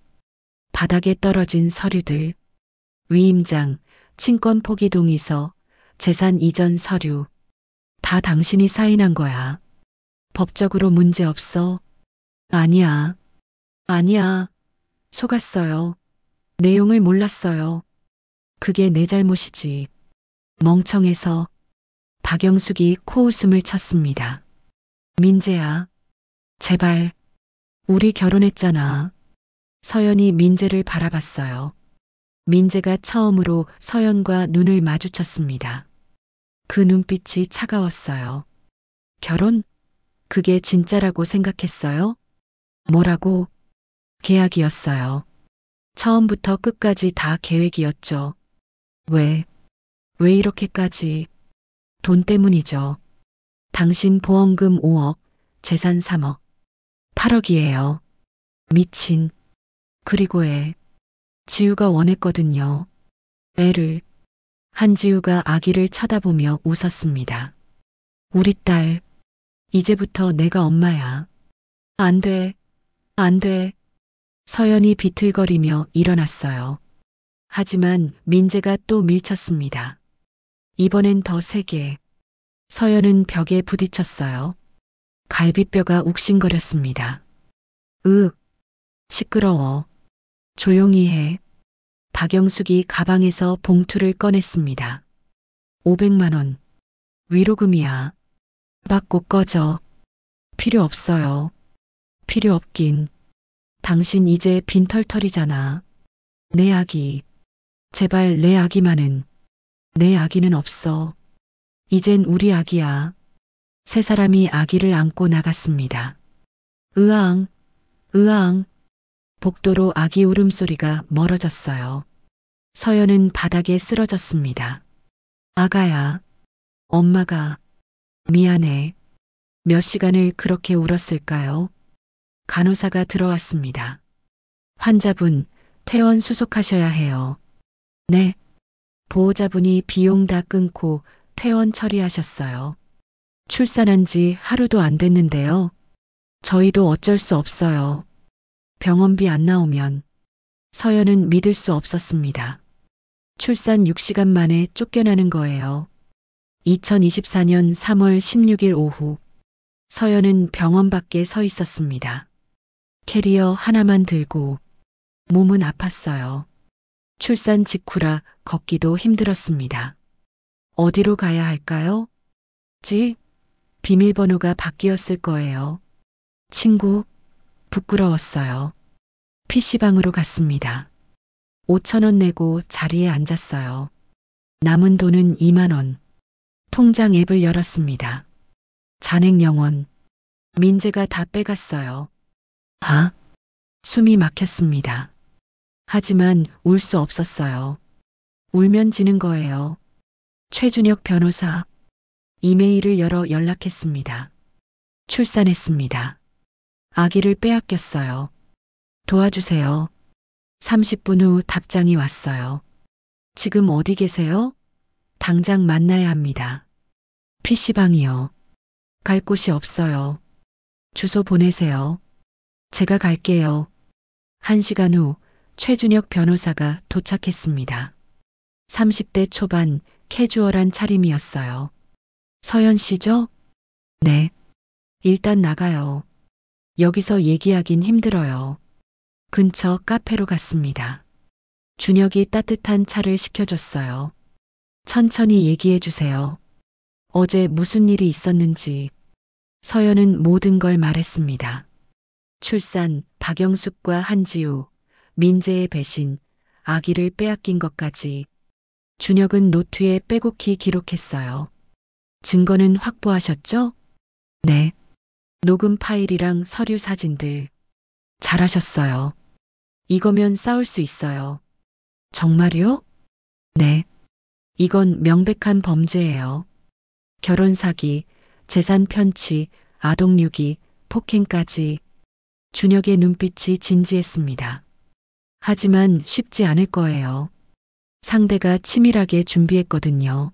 바닥에 떨어진 서류들. 위임장, 친권 포기 동의서, 재산 이전 서류. 다 당신이 사인한 거야. 법적으로 문제 없어. 아니야. 아니야. 속았어요. 내용을 몰랐어요. 그게 내 잘못이지. 멍청해서. 박영숙이 코웃음을 쳤습니다. 민재야. 제발. 우리 결혼했잖아. 서연이 민재를 바라봤어요. 민재가 처음으로 서연과 눈을 마주쳤습니다. 그 눈빛이 차가웠어요. 결혼? 그게 진짜라고 생각했어요? 뭐라고? 계약이었어요. 처음부터 끝까지 다 계획이었죠. 왜 이렇게까지? 돈 때문이죠. 당신 보험금 5억, 재산 3억, 8억이에요. 미친. 그리고 애. 지우가 원했거든요. 애를. 한지우가 아기를 쳐다보며 웃었습니다. 우리 딸. 이제부터 내가 엄마야. 안 돼. 안 돼. 서연이 비틀거리며 일어났어요. 하지만 민재가 또 밀쳤습니다. 이번엔 더 세게. 서연은 벽에 부딪혔어요. 갈비뼈가 욱신거렸습니다. 으윽. 시끄러워. 조용히 해. 박영숙이 가방에서 봉투를 꺼냈습니다. 500만 원. 위로금이야. 받고 꺼져. 필요 없어요. 필요 없긴. 당신 이제 빈털털이잖아. 내 아기. 제발 내 아기만은. 내 아기는 없어. 이젠 우리 아기야. 세 사람이 아기를 안고 나갔습니다. 으앙, 으앙. 복도로 아기 울음소리가 멀어졌어요. 서연은 바닥에 쓰러졌습니다. 아가야. 엄마가 미안해. 몇 시간을 그렇게 울었을까요? 간호사가 들어왔습니다. 환자분, 퇴원 수속하셔야 해요. 네. 보호자분이 비용 다 끊고 퇴원 처리하셨어요. 출산한 지 하루도 안 됐는데요. 저희도 어쩔 수 없어요. 병원비 안 나오면. 서연은 믿을 수 없었습니다. 출산 6시간 만에 쫓겨나는 거예요. 2024년 3월 16일 오후, 서연은 병원 밖에 서 있었습니다. 캐리어 하나만 들고 몸은 아팠어요. 출산 직후라 걷기도 힘들었습니다. 어디로 가야 할까요? 비밀번호가 바뀌었을 거예요. 친구, 부끄러웠어요. PC방으로 갔습니다. 5천 원 내고 자리에 앉았어요. 남은 돈은 2만 원. 통장 앱을 열었습니다. 잔액 0원. 민재가 다 빼갔어요. 숨이 막혔습니다. 하지만 울 수 없었어요. 울면 지는 거예요. 최준혁 변호사. 이메일을 열어 연락했습니다. 출산했습니다. 아기를 빼앗겼어요. 도와주세요. 30분 후 답장이 왔어요. 지금 어디 계세요? 당장 만나야 합니다. PC방이요. 갈 곳이 없어요. 주소 보내세요. 제가 갈게요. 1시간 후 최준혁 변호사가 도착했습니다. 30대 초반 캐주얼한 차림이었어요. 서연 씨죠? 네. 일단 나가요. 여기서 얘기하긴 힘들어요. 근처 카페로 갔습니다. 준혁이 따뜻한 차를 시켜줬어요. 천천히 얘기해 주세요. 어제 무슨 일이 있었는지. 서연은 모든 걸 말했습니다. 출산, 박영숙과 한지우, 민재의 배신, 아기를 빼앗긴 것까지. 준혁은 노트에 빼곡히 기록했어요. 증거는 확보하셨죠? 네. 녹음 파일이랑 서류 사진들. 잘하셨어요. 이거면 싸울 수 있어요. 정말요? 네. 이건 명백한 범죄예요. 결혼 사기, 재산 편취, 아동 유기, 폭행까지. 준혁의 눈빛이 진지했습니다. 하지만 쉽지 않을 거예요. 상대가 치밀하게 준비했거든요.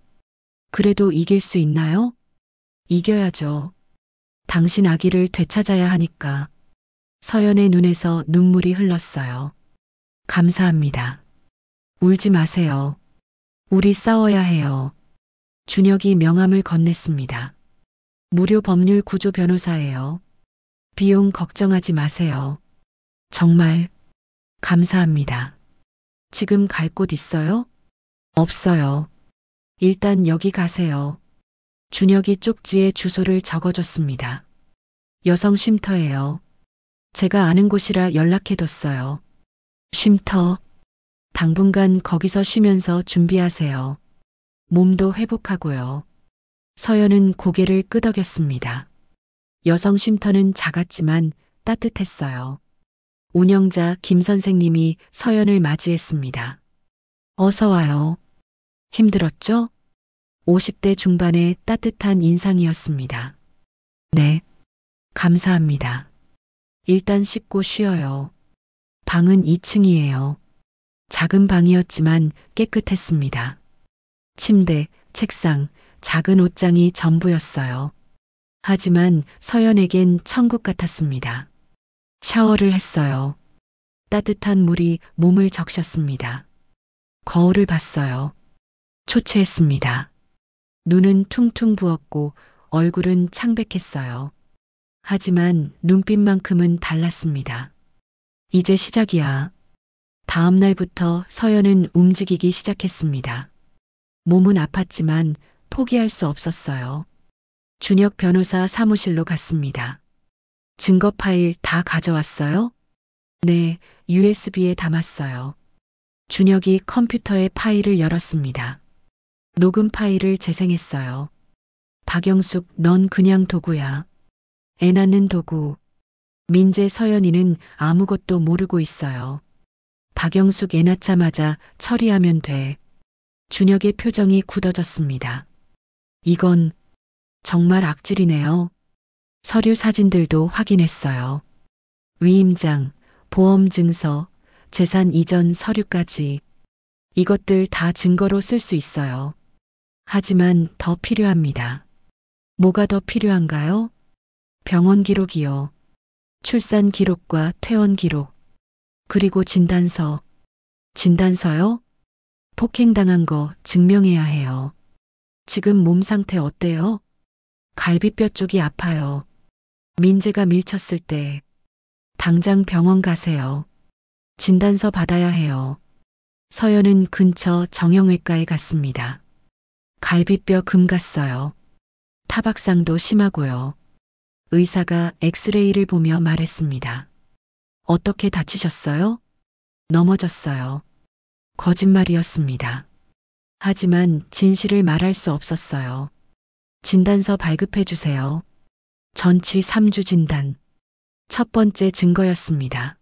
그래도 이길 수 있나요? 이겨야죠. 당신 아기를 되찾아야 하니까. 서연의 눈에서 눈물이 흘렀어요. 감사합니다. 울지 마세요. 우리 싸워야 해요. 준혁이 명함을 건넸습니다. 무료 법률 구조 변호사예요. 비용 걱정하지 마세요. 정말 감사합니다. 지금 갈 곳 있어요? 없어요. 일단 여기 가세요. 준혁이 쪽지에 주소를 적어줬습니다. 여성 쉼터예요. 제가 아는 곳이라 연락해뒀어요. 쉼터. 당분간 거기서 쉬면서 준비하세요. 몸도 회복하고요. 서연은 고개를 끄덕였습니다. 여성 쉼터는 작았지만 따뜻했어요. 운영자 김 선생님이 서연을 맞이했습니다. 어서 와요. 힘들었죠? 50대 중반의 따뜻한 인상이었습니다. 네. 감사합니다. 일단 씻고 쉬어요. 방은 2층이에요. 작은 방이었지만 깨끗했습니다. 침대, 책상, 작은 옷장이 전부였어요. 하지만 서연에겐 천국 같았습니다. 샤워를 했어요. 따뜻한 물이 몸을 적셨습니다. 거울을 봤어요. 초췌했습니다. 눈은 퉁퉁 부었고 얼굴은 창백했어요. 하지만 눈빛만큼은 달랐습니다. 이제 시작이야. 다음 날부터 서연은 움직이기 시작했습니다. 몸은 아팠지만 포기할 수 없었어요. 준혁 변호사 사무실로 갔습니다. 증거 파일 다 가져왔어요? 네, USB에 담았어요. 준혁이 컴퓨터의 파일을 열었습니다. 녹음 파일을 재생했어요. 박영숙, 넌 그냥 도구야. 애 낳는 도구. 민재 서연이는 아무것도 모르고 있어요. 박영숙 애 낳자마자 처리하면 돼. 준혁의 표정이 굳어졌습니다. 이건 정말 악질이네요. 서류 사진들도 확인했어요. 위임장, 보험증서, 재산 이전 서류까지. 이것들 다 증거로 쓸 수 있어요. 하지만 더 필요합니다. 뭐가 더 필요한가요? 병원 기록이요. 출산 기록과 퇴원 기록. 그리고 진단서. 진단서요? 폭행당한 거 증명해야 해요. 지금 몸 상태 어때요? 갈비뼈 쪽이 아파요. 민재가 밀쳤을 때. 당장 병원 가세요. 진단서 받아야 해요. 서연은 근처 정형외과에 갔습니다. 갈비뼈 금 갔어요. 타박상도 심하고요. 의사가 엑스레이를 보며 말했습니다. 어떻게 다치셨어요? 넘어졌어요. 거짓말이었습니다. 하지만 진실을 말할 수 없었어요. 진단서 발급해 주세요. 전치 3주 진단. 첫 번째 증거였습니다.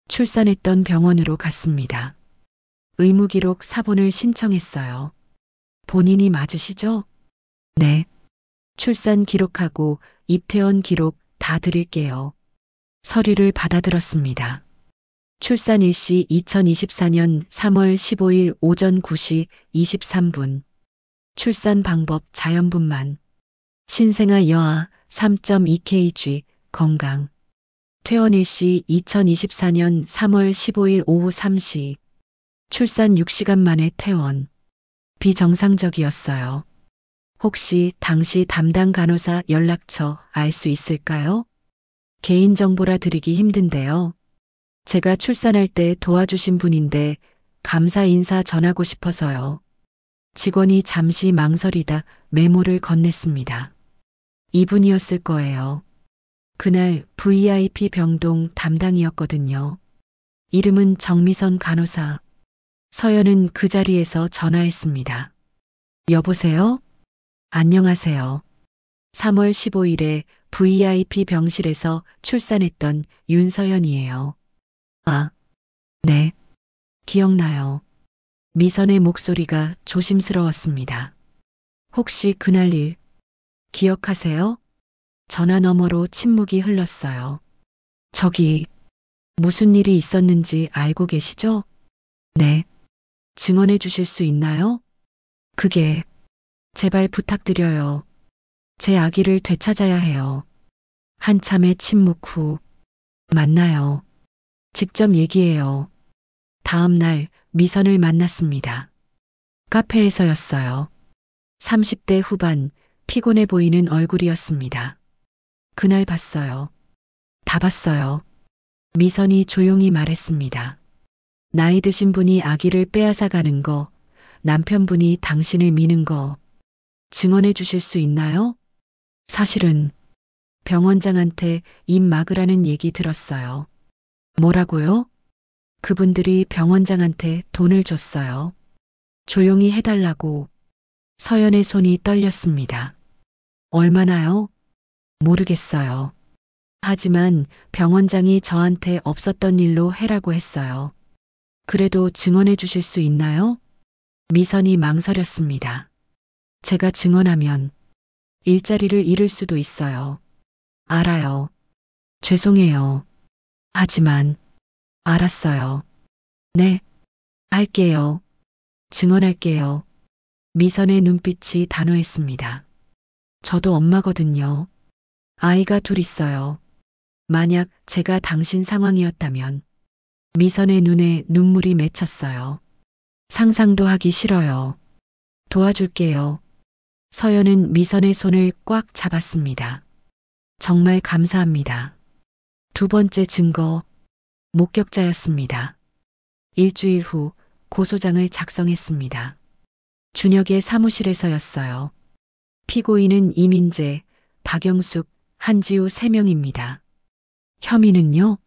출산했던 병원으로 갔습니다. 의무기록 사본을 신청했어요. 본인이 맞으시죠? 네. 출산 기록하고 입퇴원 기록 다 드릴게요. 서류를 받아들었습니다. 출산 일시 2024년 3월 15일 오전 9시 23분. 출산 방법 자연분만. 신생아 여아 3.2kg 건강. 퇴원 일시 2024년 3월 15일 오후 3시. 출산 6시간 만에 퇴원. 비정상적이었어요. 혹시 당시 담당 간호사 연락처 알 수 있을까요? 개인정보라 드리기 힘든데요. 제가 출산할 때 도와주신 분인데 감사 인사 전하고 싶어서요. 직원이 잠시 망설이다 메모를 건넸습니다. 이분이었을 거예요. 그날 VIP 병동 담당이었거든요. 이름은 정미선 간호사. 서연은 그 자리에서 전화했습니다. 여보세요? 안녕하세요. 3월 15일에 VIP 병실에서 출산했던 윤서연이에요. 아, 네. 기억나요. 미선의 목소리가 조심스러웠습니다. 혹시 그날 일 기억하세요? 전화 너머로 침묵이 흘렀어요. 저기, 무슨 일이 있었는지 알고 계시죠? 네. 증언해 주실 수 있나요? 그게, 제발 부탁드려요. 제 아기를 되찾아야 해요. 한참의 침묵 후, 만나요. 직접 얘기해요. 다음 날 미선을 만났습니다. 카페에서였어요. 30대 후반, 피곤해 보이는 얼굴이었습니다. 그날 봤어요. 다 봤어요. 미선이 조용히 말했습니다. 나이 드신 분이 아기를 빼앗아 가는 거, 남편분이 당신을 미는 거, 증언해 주실 수 있나요? 사실은 병원장한테 입 막으라는 얘기 들었어요. 뭐라고요? 그분들이 병원장한테 돈을 줬어요. 조용히 해달라고. 서연의 손이 떨렸습니다. 얼마나요? 모르겠어요. 하지만 병원장이 저한테 없었던 일로 해라고 했어요. 그래도 증언해 주실 수 있나요? 미선이 망설였습니다. 제가 증언하면 일자리를 잃을 수도 있어요. 알아요. 죄송해요. 하지만 알았어요. 네. 할게요. 증언할게요. 미선의 눈빛이 단호했습니다. 저도 엄마거든요. 아이가 둘 있어요. 만약 제가 당신 상황이었다면 미선의 눈에 눈물이 맺혔어요. 상상도 하기 싫어요. 도와줄게요. 서연은 미선의 손을 꽉 잡았습니다. 정말 감사합니다. 두 번째 증거, 목격자였습니다. 일주일 후 고소장을 작성했습니다. 준혁의 사무실에서였어요. 피고인은 이민재, 박영숙, 한지우 3명입니다. 혐의는요?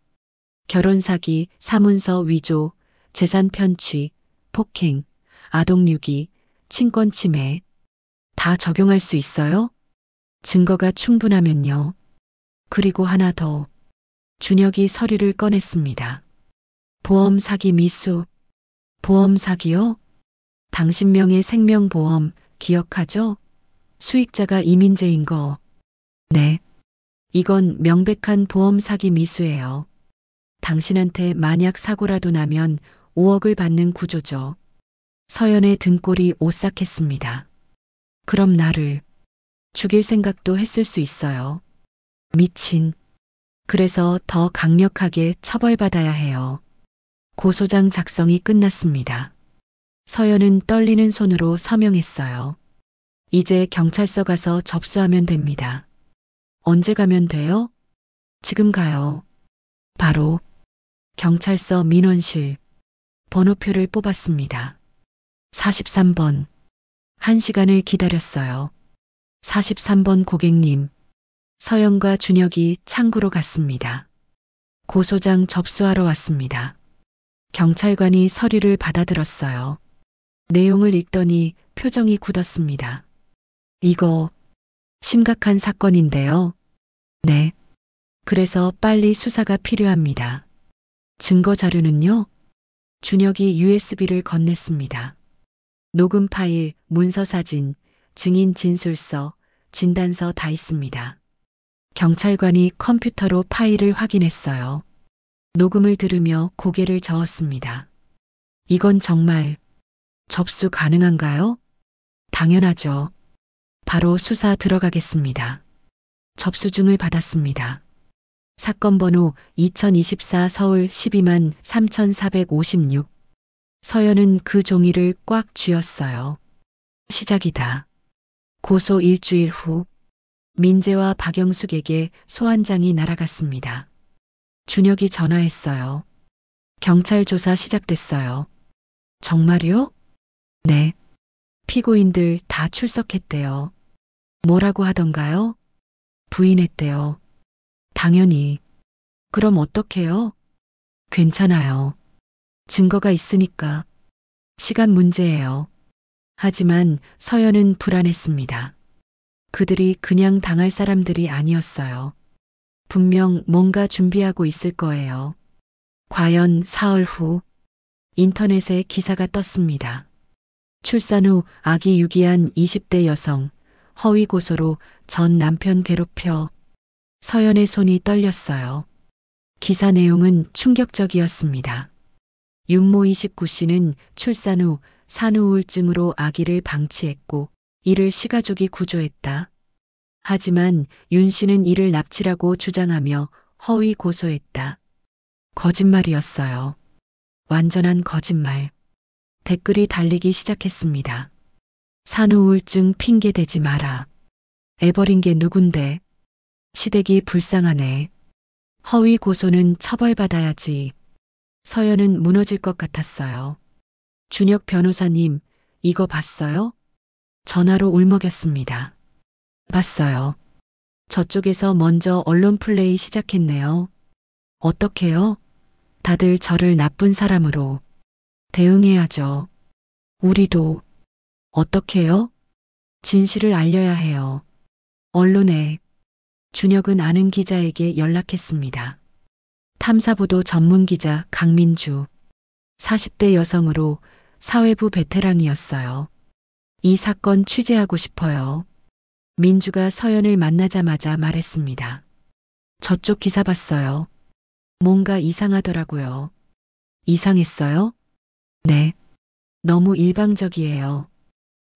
결혼 사기, 사문서 위조, 재산 편취, 폭행, 아동유기, 친권 침해 다 적용할 수 있어요? 증거가 충분하면요. 그리고 하나 더. 준혁이 서류를 꺼냈습니다. 보험 사기 미수. 보험 사기요? 당신 명의 생명보험 기억하죠? 수익자가 이민재인 거. 네. 이건 명백한 보험 사기 미수예요. 당신한테 만약 사고라도 나면 5억을 받는 구조죠. 서연의 등골이 오싹했습니다. 그럼 나를 죽일 생각도 했을 수 있어요. 미친. 그래서 더 강력하게 처벌받아야 해요. 고소장 작성이 끝났습니다. 서연은 떨리는 손으로 서명했어요. 이제 경찰서 가서 접수하면 됩니다. 언제 가면 돼요? 지금 가요. 바로 경찰서 민원실. 번호표를 뽑았습니다. 43번. 1시간을 기다렸어요. 43번 고객님. 서연과 준혁이 창구로 갔습니다. 고소장 접수하러 왔습니다. 경찰관이 서류를 받아들었어요. 내용을 읽더니 표정이 굳었습니다. 이거 심각한 사건인데요. 네. 그래서 빨리 수사가 필요합니다. 증거 자료는요? 준혁이 USB를 건넸습니다. 녹음 파일, 문서 사진, 증인 진술서, 진단서 다 있습니다. 경찰관이 컴퓨터로 파일을 확인했어요. 녹음을 들으며 고개를 저었습니다. 이건 정말 접수 가능한가요? 당연하죠. 바로 수사 들어가겠습니다. 접수증을 받았습니다. 사건 번호 2024 서울 12만 3456. 서연은 그 종이를 꽉 쥐었어요. 시작이다. 고소 일주일 후 민재와 박영숙에게 소환장이 날아갔습니다. 준혁이 전화했어요. 경찰 조사 시작됐어요. 정말요? 네. 피고인들 다 출석했대요. 뭐라고 하던가요? 부인했대요. 당연히. 그럼 어떡해요? 괜찮아요. 증거가 있으니까. 시간 문제예요. 하지만 서연은 불안했습니다. 그들이 그냥 당할 사람들이 아니었어요. 분명 뭔가 준비하고 있을 거예요. 과연 사흘 후 인터넷에 기사가 떴습니다. 출산 후 아기 유기한 20대 여성, 허위 고소로 전 남편 괴롭혀. 서연의 손이 떨렸어요. 기사 내용은 충격적이었습니다. 윤모 29씨는 출산 후 산후우울증으로 아기를 방치했고 이를 시가족이 구조했다. 하지만 윤 씨는 이를 납치라고 주장하며 허위 고소했다. 거짓말이었어요. 완전한 거짓말. 댓글이 달리기 시작했습니다. 산후우울증 핑계 대지 마라. 애버린 게 누군데. 시댁이 불쌍하네. 허위 고소는 처벌받아야지. 서연은 무너질 것 같았어요. 준혁 변호사님, 이거 봤어요? 전화로 울먹였습니다. 봤어요. 저쪽에서 먼저 언론 플레이 시작했네요. 어떡해요? 다들 저를 나쁜 사람으로 대응해야죠. 우리도. 어떡해요? 진실을 알려야 해요. 언론에. 준혁은 아는 기자에게 연락했습니다. 탐사보도 전문 기자 강민주. 40대 여성으로 사회부 베테랑이었어요. 이 사건 취재하고 싶어요. 민주가 서연을 만나자마자 말했습니다. 저쪽 기사 봤어요. 뭔가 이상하더라고요. 이상했어요? 네. 너무 일방적이에요.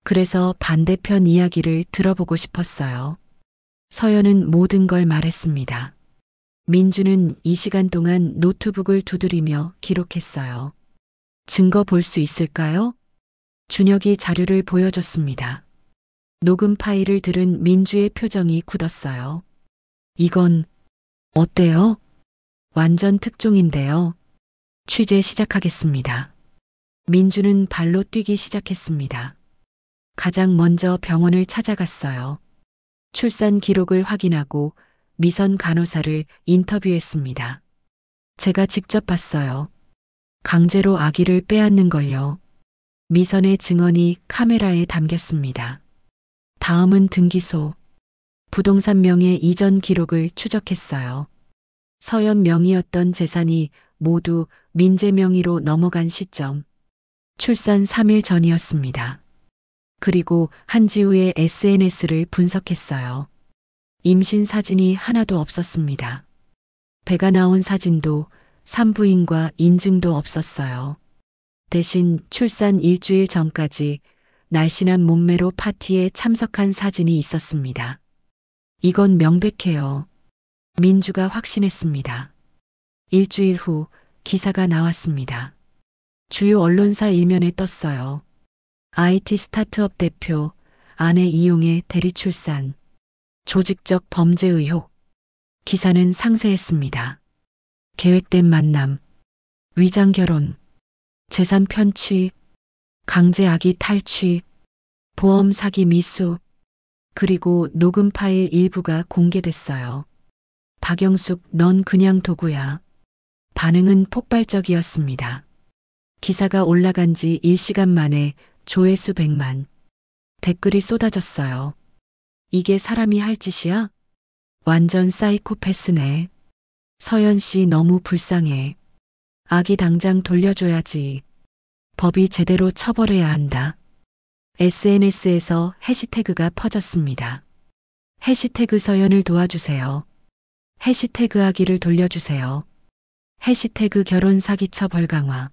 그래서 반대편 이야기를 들어보고 싶었어요. 서연은 모든 걸 말했습니다. 민주는 이 시간 동안 노트북을 두드리며 기록했어요. 증거 볼 수 있을까요? 준혁이 자료를 보여줬습니다. 녹음 파일을 들은 민주의 표정이 굳었어요. 이건 어때요? 완전 특종인데요. 취재 시작하겠습니다. 민주는 발로 뛰기 시작했습니다. 가장 먼저 병원을 찾아갔어요. 출산 기록을 확인하고 미선 간호사를 인터뷰했습니다. 제가 직접 봤어요. 강제로 아기를 빼앗는 걸요. 미선의 증언이 카메라에 담겼습니다. 다음은 등기소. 부동산 명의 이전 기록을 추적했어요. 서연 명의였던 재산이 모두 민재 명의로 넘어간 시점. 출산 3일 전이었습니다. 그리고 한지우의 SNS를 분석했어요. 임신 사진이 하나도 없었습니다. 배가 나온 사진도 산부인과 인증도 없었어요. 대신 출산 일주일 전까지 날씬한 몸매로 파티에 참석한 사진이 있었습니다. 이건 명백해요. 민주가 확신했습니다. 일주일 후 기사가 나왔습니다. 주요 언론사 일면에 떴어요. IT 스타트업 대표, 아내 이용의 대리출산, 조직적 범죄 의혹. 기사는 상세했습니다. 계획된 만남, 위장 결혼, 재산 편취, 강제 아기 탈취, 보험 사기 미수, 그리고 녹음 파일 일부가 공개됐어요. 박영숙, 넌 그냥 도구야. 반응은 폭발적이었습니다. 기사가 올라간 지 1시간 만에 조회수 100만. 댓글이 쏟아졌어요. 이게 사람이 할 짓이야? 완전 사이코패스네. 서연 씨 너무 불쌍해. 아기 당장 돌려줘야지. 법이 제대로 처벌해야 한다. SNS에서 해시태그가 퍼졌습니다. 해시태그 서연을 도와주세요. 해시태그 아기를 돌려주세요. 해시태그 결혼 사기 처벌 강화.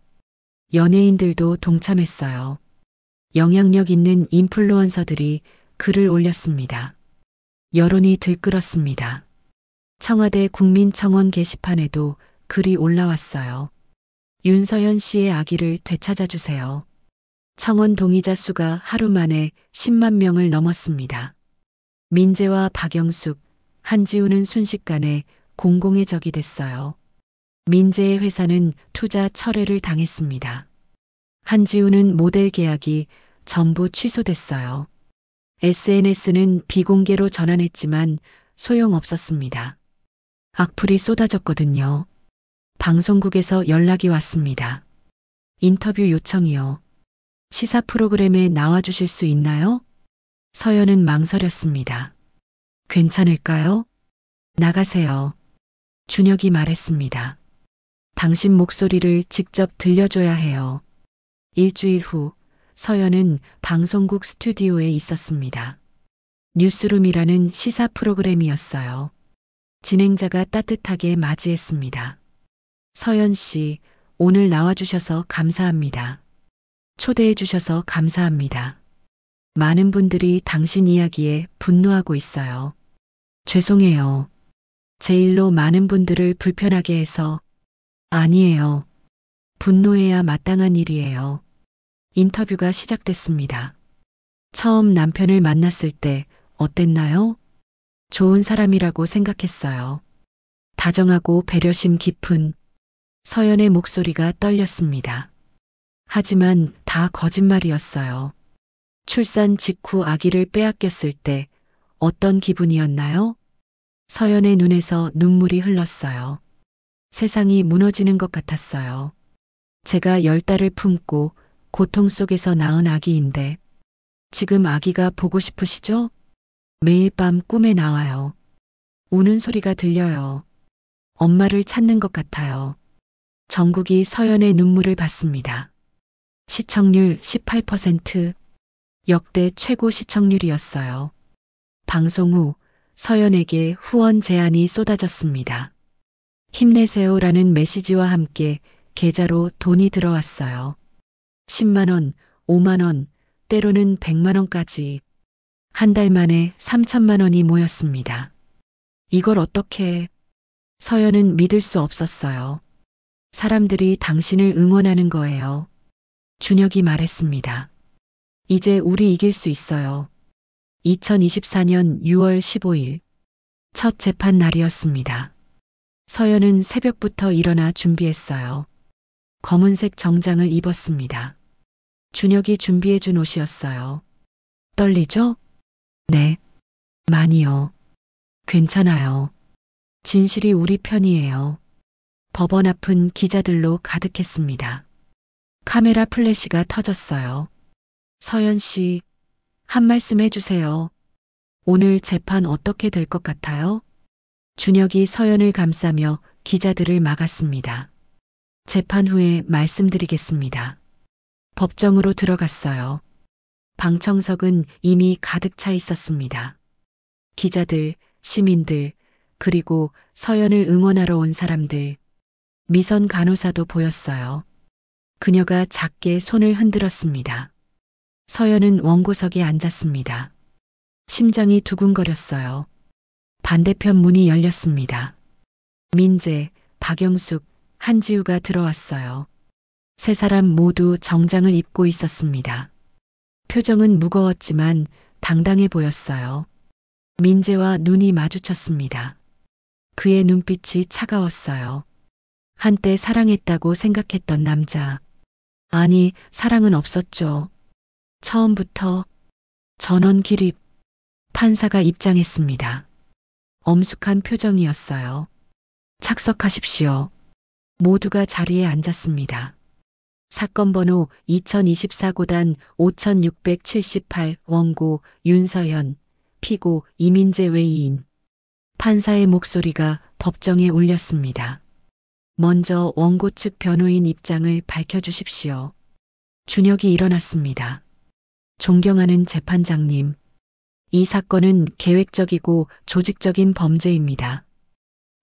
연예인들도 동참했어요. 영향력 있는 인플루언서들이 글을 올렸습니다. 여론이 들끓었습니다. 청와대 국민청원 게시판에도 글이 올라왔어요. 윤서연 씨의 아기를 되찾아주세요. 청원 동의자 수가 하루 만에 10만 명을 넘었습니다. 민재와 박영숙, 한지우는 순식간에 공공의 적이 됐어요. 민재의 회사는 투자 철회를 당했습니다. 한지우는 모델 계약이 전부 취소됐어요. SNS는 비공개로 전환했지만 소용없었습니다. 악플이 쏟아졌거든요. 방송국에서 연락이 왔습니다. 인터뷰 요청이요. 시사 프로그램에 나와주실 수 있나요? 서연은 망설였습니다. 괜찮을까요? 나가세요. 준혁이 말했습니다. 당신 목소리를 직접 들려줘야 해요. 일주일 후 서연은 방송국 스튜디오에 있었습니다. 뉴스룸이라는 시사 프로그램이었어요. 진행자가 따뜻하게 맞이했습니다. 서연 씨, 오늘 나와주셔서 감사합니다. 초대해 주셔서 감사합니다. 많은 분들이 당신 이야기에 분노하고 있어요. 죄송해요. 제 일로 많은 분들을 불편하게 해서. 아니에요. 분노해야 마땅한 일이에요. 인터뷰가 시작됐습니다. 처음 남편을 만났을 때 어땠나요? 좋은 사람이라고 생각했어요. 다정하고 배려심 깊은. 서연의 목소리가 떨렸습니다. 하지만 다 거짓말이었어요. 출산 직후 아기를 빼앗겼을 때 어떤 기분이었나요? 서연의 눈에서 눈물이 흘렀어요. 세상이 무너지는 것 같았어요. 제가 10달을 품고 고통 속에서 낳은 아기인데 지금 아기가 보고 싶으시죠? 매일 밤 꿈에 나와요. 우는 소리가 들려요. 엄마를 찾는 것 같아요. 전국이 서연의 눈물을 봤습니다. 시청률 18%, 역대 최고 시청률이었어요. 방송 후 서연에게 후원 제안이 쏟아졌습니다. 힘내세요라는 메시지와 함께 계좌로 돈이 들어왔어요. 10만 원, 5만 원, 때로는 100만 원까지. 한 달 만에 3천만 원이 모였습니다. 이걸 어떻게? 서연은 믿을 수 없었어요. 사람들이 당신을 응원하는 거예요. 준혁이 말했습니다. 이제 우리 이길 수 있어요. 2024년 6월 15일 첫 재판 날이었습니다. 서연은 새벽부터 일어나 준비했어요. 검은색 정장을 입었습니다. 준혁이 준비해준 옷이었어요. 떨리죠? 네. 많이요. 괜찮아요. 진실이 우리 편이에요. 법원 앞은 기자들로 가득했습니다. 카메라 플래시가 터졌어요. 서연 씨, 한 말씀 해주세요. 오늘 재판 어떻게 될 것 같아요? 준혁이 서연을 감싸며 기자들을 막았습니다. 재판 후에 말씀드리겠습니다. 법정으로 들어갔어요. 방청석은 이미 가득 차 있었습니다. 기자들, 시민들, 그리고 서연을 응원하러 온 사람들, 미선 간호사도 보였어요. 그녀가 작게 손을 흔들었습니다. 서연은 원고석에 앉았습니다. 심장이 두근거렸어요. 반대편 문이 열렸습니다. 민재, 박영숙, 한지우가 들어왔어요. 세 사람 모두 정장을 입고 있었습니다. 표정은 무거웠지만 당당해 보였어요. 민재와 눈이 마주쳤습니다. 그의 눈빛이 차가웠어요. 한때 사랑했다고 생각했던 남자. 아니, 사랑은 없었죠. 처음부터. 전원 기립. 판사가 입장했습니다. 엄숙한 표정이었어요. 착석하십시오. 모두가 자리에 앉았습니다. 사건 번호 2024고단 5678 원고 윤서연, 피고 이민재 외의인. 판사의 목소리가 법정에 울렸습니다. 먼저 원고 측 변호인 입장을 밝혀주십시오. 준혁이 일어났습니다. 존경하는 재판장님, 이 사건은 계획적이고 조직적인 범죄입니다.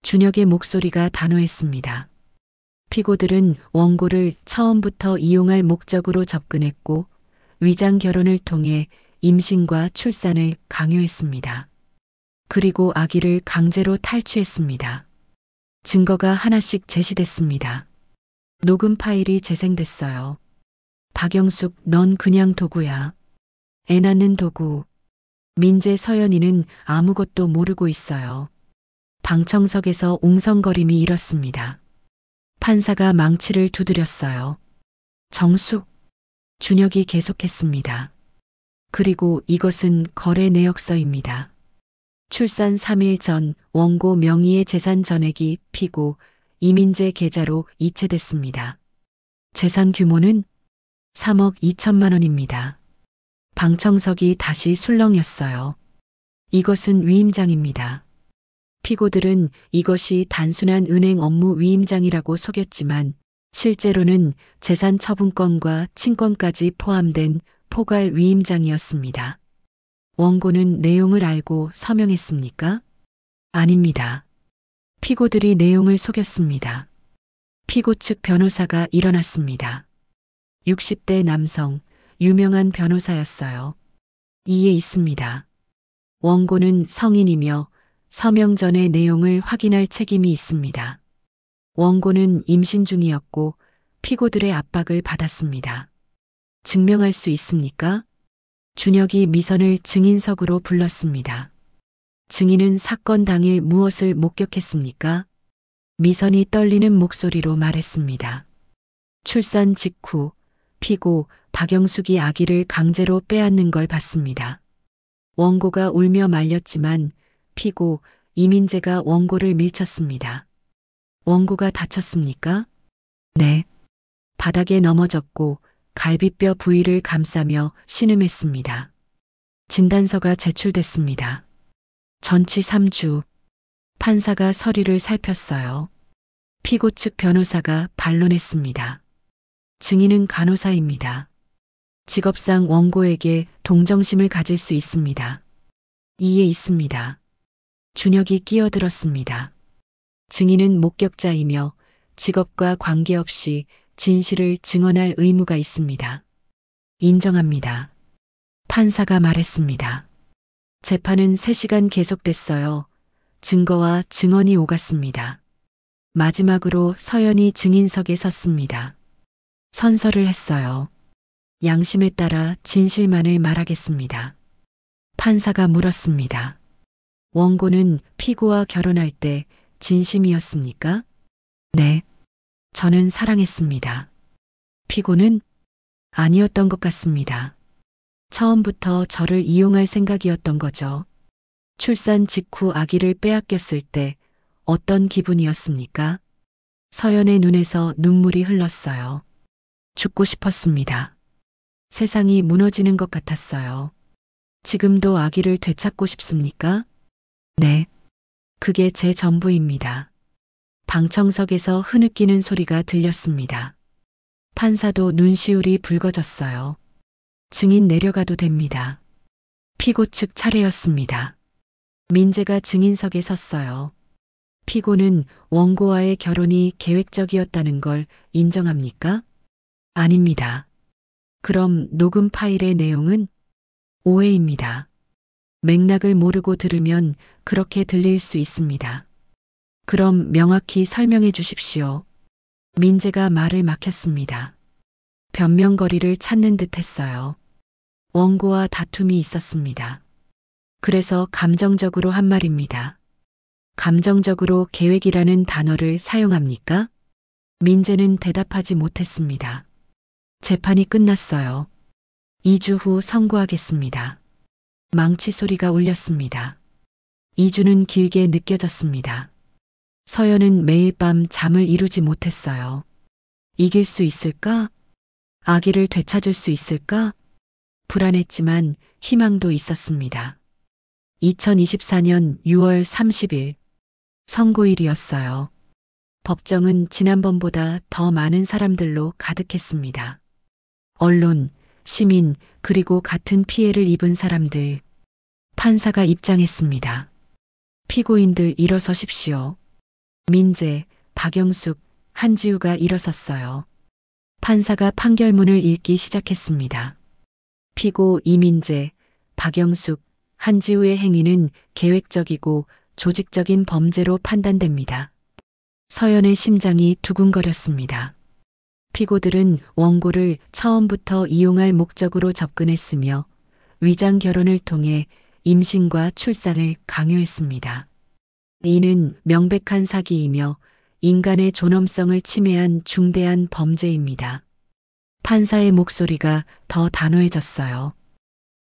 준혁의 목소리가 단호했습니다. 피고들은 원고를 처음부터 이용할 목적으로 접근했고 위장 결혼을 통해 임신과 출산을 강요했습니다. 그리고 아기를 강제로 탈취했습니다. 증거가 하나씩 제시됐습니다. 녹음 파일이 재생됐어요. 박영숙, 넌 그냥 도구야. 애 낳는 도구. 민재, 서연이는 아무것도 모르고 있어요. 방청석에서 웅성거림이 일었습니다. 판사가 망치를 두드렸어요. 정숙. 준혁이 계속했습니다. 그리고 이것은 거래 내역서입니다. 출산 3일 전 원고 명의의 재산 전액이 피고 이민재 계좌로 이체됐습니다. 재산 규모는 3억 2천만 원입니다. 방청석이 다시 술렁였어요. 이것은 위임장입니다. 피고들은 이것이 단순한 은행 업무 위임장이라고 속였지만 실제로는 재산 처분권과 친권까지 포함된 포괄 위임장이었습니다. 원고는 내용을 알고 서명했습니까? 아닙니다. 피고들이 내용을 속였습니다. 피고 측 변호사가 일어났습니다. 60대 남성, 유명한 변호사였어요. 이에 있습니다. 원고는 성인이며 서명 전의 내용을 확인할 책임이 있습니다. 원고는 임신 중이었고 피고들의 압박을 받았습니다. 증명할 수 있습니까? 준혁이 미선을 증인석으로 불렀습니다. 증인은 사건 당일 무엇을 목격했습니까? 미선이 떨리는 목소리로 말했습니다. 출산 직후 피고 박영숙이 아기를 강제로 빼앗는 걸 봤습니다. 원고가 울며 말렸지만 피고 이민재가 원고를 밀쳤습니다. 원고가 다쳤습니까? 네. 바닥에 넘어졌고 갈비뼈 부위를 감싸며 신음했습니다. 진단서가 제출됐습니다. 전치 3주. 판사가 서류를 살폈어요. 피고 측 변호사가 반론했습니다. 증인은 간호사입니다. 직업상 원고에게 동정심을 가질 수 있습니다. 이에 있습니다. 준혁이 끼어들었습니다. 증인은 목격자이며 직업과 관계없이 진실을 증언할 의무가 있습니다. 인정합니다. 판사가 말했습니다. 재판은 3시간 계속됐어요. 증거와 증언이 오갔습니다. 마지막으로 서연이 증인석에 섰습니다. 선서를 했어요. 양심에 따라 진실만을 말하겠습니다. 판사가 물었습니다. 원고는 피고와 결혼할 때 진심이었습니까? 네. 저는 사랑했습니다. 피고는 아니었던 것 같습니다. 처음부터 저를 이용할 생각이었던 거죠. 출산 직후 아기를 빼앗겼을 때 어떤 기분이었습니까? 서연의 눈에서 눈물이 흘렀어요. 죽고 싶었습니다. 세상이 무너지는 것 같았어요. 지금도 아기를 되찾고 싶습니까? 네. 그게 제 전부입니다. 방청석에서 흐느끼는 소리가 들렸습니다. 판사도 눈시울이 붉어졌어요. 증인 내려가도 됩니다. 피고 측 차례였습니다. 민재가 증인석에 섰어요. 피고는 원고와의 결혼이 계획적이었다는 걸 인정합니까? 아닙니다. 그럼 녹음 파일의 내용은 오해입니다. 맥락을 모르고 들으면 그렇게 들릴 수 있습니다. 그럼 명확히 설명해 주십시오. 민재가 말을 막혔습니다. 변명거리를 찾는 듯 했어요. 원고와 다툼이 있었습니다. 그래서 감정적으로 한 말입니다. 감정적으로 계획이라는 단어를 사용합니까? 민재는 대답하지 못했습니다. 재판이 끝났어요. 2주 후 선고하겠습니다. 망치 소리가 울렸습니다. 2주는 길게 느껴졌습니다. 서연은 매일 밤 잠을 이루지 못했어요. 이길 수 있을까? 아기를 되찾을 수 있을까? 불안했지만 희망도 있었습니다. 2024년 6월 30일 선고일이었어요. 법정은 지난번보다 더 많은 사람들로 가득했습니다. 언론, 시민, 그리고 같은 피해를 입은 사람들. 판사가 입장했습니다. 피고인들 일어서십시오. 민재, 박영숙, 한지우가 일어섰어요. 판사가 판결문을 읽기 시작했습니다. 피고 이민재, 박영숙, 한지우의 행위는 계획적이고 조직적인 범죄로 판단됩니다. 서연의 심장이 두근거렸습니다. 피고들은 원고를 처음부터 이용할 목적으로 접근했으며 위장 결혼을 통해 임신과 출산을 강요했습니다. 이는 명백한 사기이며 인간의 존엄성을 침해한 중대한 범죄입니다. 판사의 목소리가 더 단호해졌어요.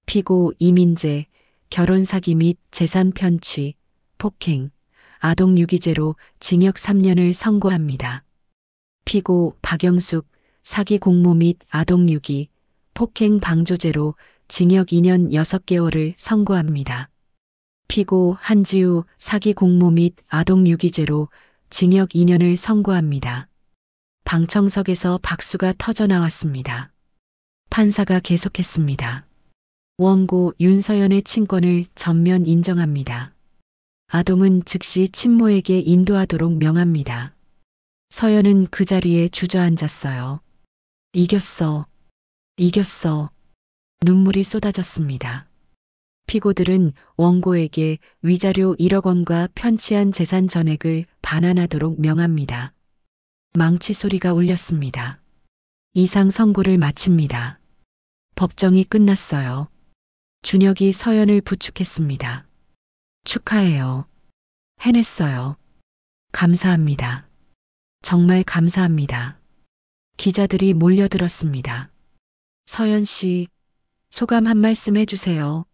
피고 이민재, 결혼 사기 및 재산 편취, 폭행, 아동 유기죄로 징역 3년을 선고합니다. 피고 박영숙, 사기 공모 및 아동 유기, 폭행 방조죄로 징역 2년 6개월을 선고합니다. 피고 한지우, 사기 공모 및 아동 유기죄로 징역 2년을 선고합니다. 방청석에서 박수가 터져 나왔습니다. 판사가 계속했습니다. 원고 윤서연의 친권을 전면 인정합니다. 아동은 즉시 친모에게 인도하도록 명합니다. 서연은 그 자리에 주저앉았어요. 이겼어. 이겼어. 눈물이 쏟아졌습니다. 피고들은 원고에게 위자료 1억 원과 편취한 재산 전액을 반환하도록 명합니다. 망치 소리가 울렸습니다. 이상 선고를 마칩니다. 법정이 끝났어요. 준혁이 서연을 부축했습니다. 축하해요. 해냈어요. 감사합니다. 정말 감사합니다. 기자들이 몰려들었습니다. 서연 씨, 소감 한 말씀 해주세요.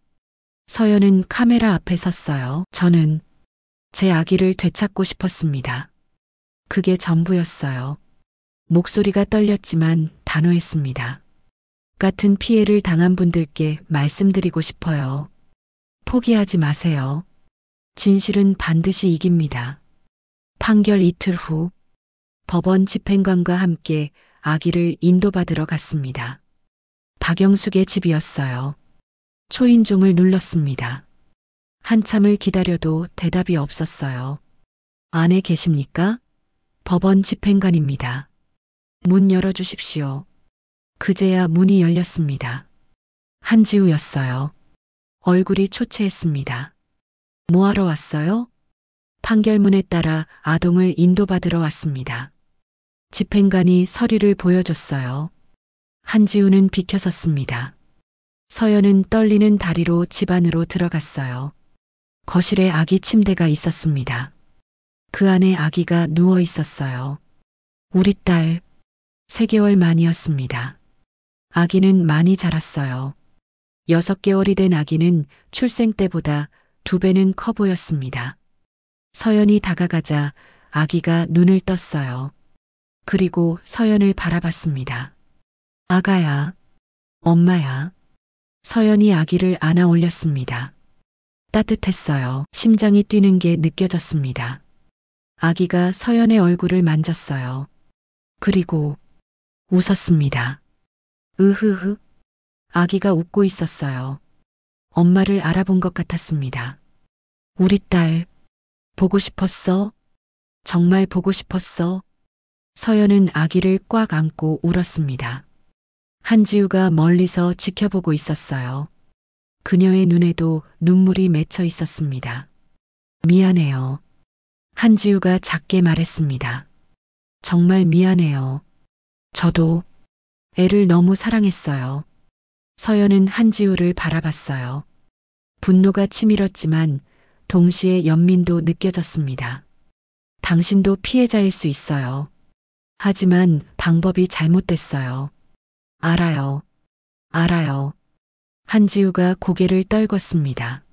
서연은 카메라 앞에 섰어요. 저는 제 아기를 되찾고 싶었습니다. 그게 전부였어요. 목소리가 떨렸지만 단호했습니다. 같은 피해를 당한 분들께 말씀드리고 싶어요. 포기하지 마세요. 진실은 반드시 이깁니다. 판결 이틀 후 법원 집행관과 함께 아기를 인도받으러 갔습니다. 박영숙의 집이었어요. 초인종을 눌렀습니다. 한참을 기다려도 대답이 없었어요. 안에 계십니까? 법원 집행관입니다. 문 열어주십시오. 그제야 문이 열렸습니다. 한지우였어요. 얼굴이 초췌했습니다. 뭐하러 왔어요? 판결문에 따라 아동을 인도받으러 왔습니다. 집행관이 서류를 보여줬어요. 한지우는 비켜섰습니다. 서연은 떨리는 다리로 집 안으로 들어갔어요. 거실에 아기 침대가 있었습니다. 그 안에 아기가 누워 있었어요. 우리 딸, 3개월 만이었습니다. 아기는 많이 자랐어요. 6개월이 된 아기는 출생 때보다 2배는 커 보였습니다. 서연이 다가가자 아기가 눈을 떴어요. 그리고 서연을 바라봤습니다. 아가야, 엄마야. 서연이 아기를 안아 올렸습니다. 따뜻했어요. 심장이 뛰는 게 느껴졌습니다. 아기가 서연의 얼굴을 만졌어요. 그리고 웃었습니다. 으흐흐. 아기가 웃고 있었어요. 엄마를 알아본 것 같았습니다. 우리 딸, 보고 싶었어? 정말 보고 싶었어? 서연은 아기를 꽉 안고 울었습니다. 한지우가 멀리서 지켜보고 있었어요. 그녀의 눈에도 눈물이 맺혀 있었습니다. 미안해요. 한지우가 작게 말했습니다. 정말 미안해요. 저도 애를 너무 사랑했어요. 서연은 한지우를 바라봤어요. 분노가 치밀었지만 동시에 연민도 느껴졌습니다. 당신도 피해자일 수 있어요. 하지만 방법이 잘못됐어요. 알아요. 알아요. 한지우가 고개를 떨궜습니다.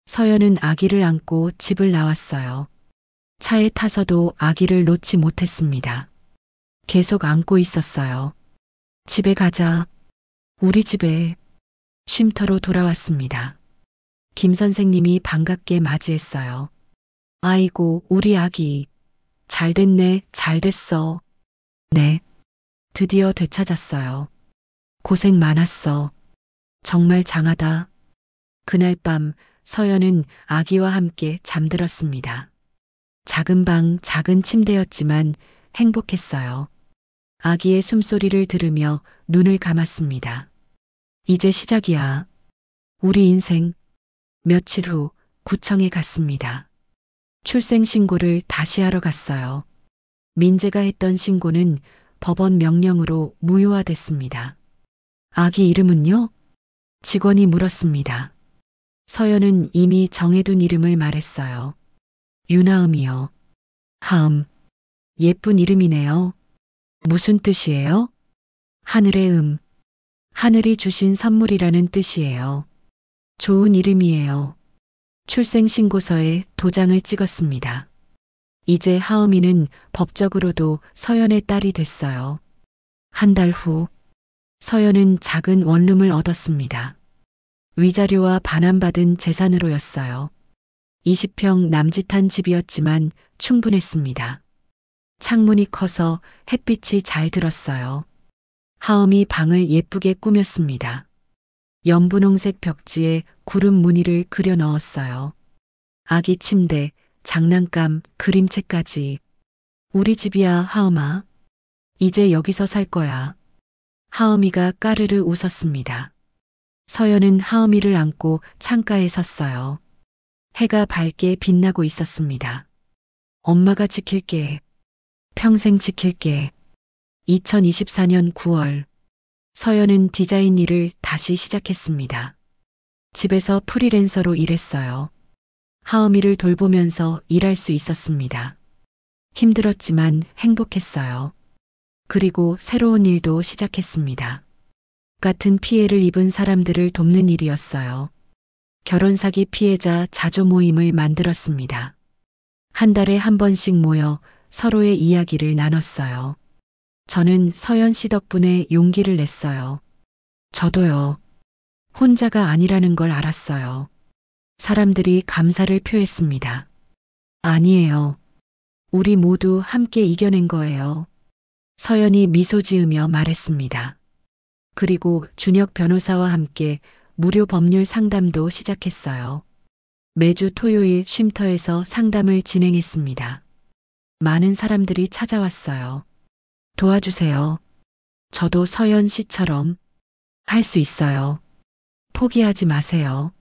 서연은 아기를 안고 집을 나왔어요. 차에 타서도 아기를 놓지 못했습니다. 계속 안고 있었어요. 집에 가자. 우리 집에. 쉼터로 돌아왔습니다. 김 선생님이 반갑게 맞이했어요. 아이고, 우리 아기. 잘 됐네, 잘 됐어. 네. 드디어 되찾았어요. 고생 많았어. 정말 장하다. 그날 밤 서연은 아기와 함께 잠들었습니다. 작은 방, 작은 침대였지만 행복했어요. 아기의 숨소리를 들으며 눈을 감았습니다. 이제 시작이야. 우리 인생. 며칠 후 구청에 갔습니다. 출생신고를 다시 하러 갔어요. 민재가 했던 신고는 법원 명령으로 무효화됐습니다. 아기 이름은요? 직원이 물었습니다. 서연은 이미 정해둔 이름을 말했어요. 유나음이요. 하음. 예쁜 이름이네요. 무슨 뜻이에요? 하늘의 하늘이 주신 선물이라는 뜻이에요. 좋은 이름이에요. 출생신고서에 도장을 찍었습니다. 이제 하음이는 법적으로도 서연의 딸이 됐어요. 한 달 후, 서연은 작은 원룸을 얻었습니다. 위자료와 반환받은 재산으로였어요. 20평 남짓한 집이었지만 충분했습니다. 창문이 커서 햇빛이 잘 들었어요. 하음이 방을 예쁘게 꾸몄습니다. 연분홍색 벽지에 구름 무늬를 그려 넣었어요. 아기 침대, 장난감, 그림책까지. 우리 집이야, 하음아. 이제 여기서 살 거야. 하음이가 까르르 웃었습니다. 서연은 하음이를 안고 창가에 섰어요. 해가 밝게 빛나고 있었습니다. 엄마가 지킬게. 평생 지킬게. 2024년 9월. 서연은 디자인 일을 다시 시작했습니다. 집에서 프리랜서로 일했어요. 하음이를 돌보면서 일할 수 있었습니다. 힘들었지만 행복했어요. 그리고 새로운 일도 시작했습니다. 같은 피해를 입은 사람들을 돕는 일이었어요. 결혼 사기 피해자 자조 모임을 만들었습니다. 한 달에 한 번씩 모여 서로의 이야기를 나눴어요. 저는 서연 씨 덕분에 용기를 냈어요. 저도요. 혼자가 아니라는 걸 알았어요. 사람들이 감사를 표했습니다. 아니에요. 우리 모두 함께 이겨낸 거예요. 서연이 미소 지으며 말했습니다. 그리고 준혁 변호사와 함께 무료 법률 상담도 시작했어요. 매주 토요일 쉼터에서 상담을 진행했습니다. 많은 사람들이 찾아왔어요. 도와주세요. 저도 서연 씨처럼 할 수 있어요. 포기하지 마세요.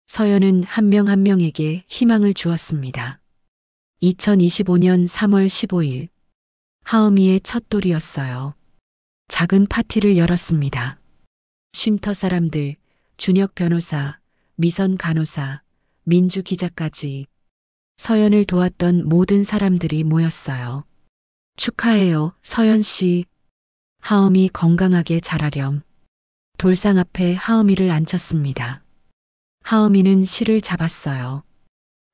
서연은 한 명 한 명에게 희망을 주었습니다. 2025년 3월 15일. 하음이의 첫 돌이었어요. 작은 파티를 열었습니다. 쉼터 사람들, 준혁 변호사, 미선 간호사, 민주 기자까지 서연을 도왔던 모든 사람들이 모였어요. 축하해요, 서연 씨. 하음이 건강하게 자라렴. 돌상 앞에 하음이를 앉혔습니다. 하음이는 실을 잡았어요.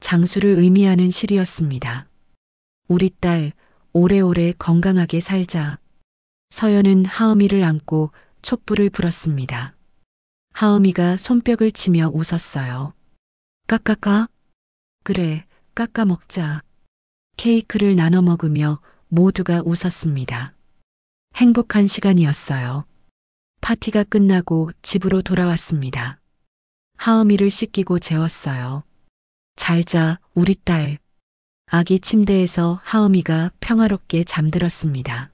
장수를 의미하는 실이었습니다. 우리 딸, 오래오래 건강하게 살자. 서연은 하음이를 안고 촛불을 불었습니다. 하음이가 손뼉을 치며 웃었어요. 까까까? 그래, 까까 먹자. 케이크를 나눠 먹으며 모두가 웃었습니다. 행복한 시간이었어요. 파티가 끝나고 집으로 돌아왔습니다. 하은이를 씻기고 재웠어요. 잘 자, 우리 딸. 아기 침대에서 하은이가 평화롭게 잠들었습니다.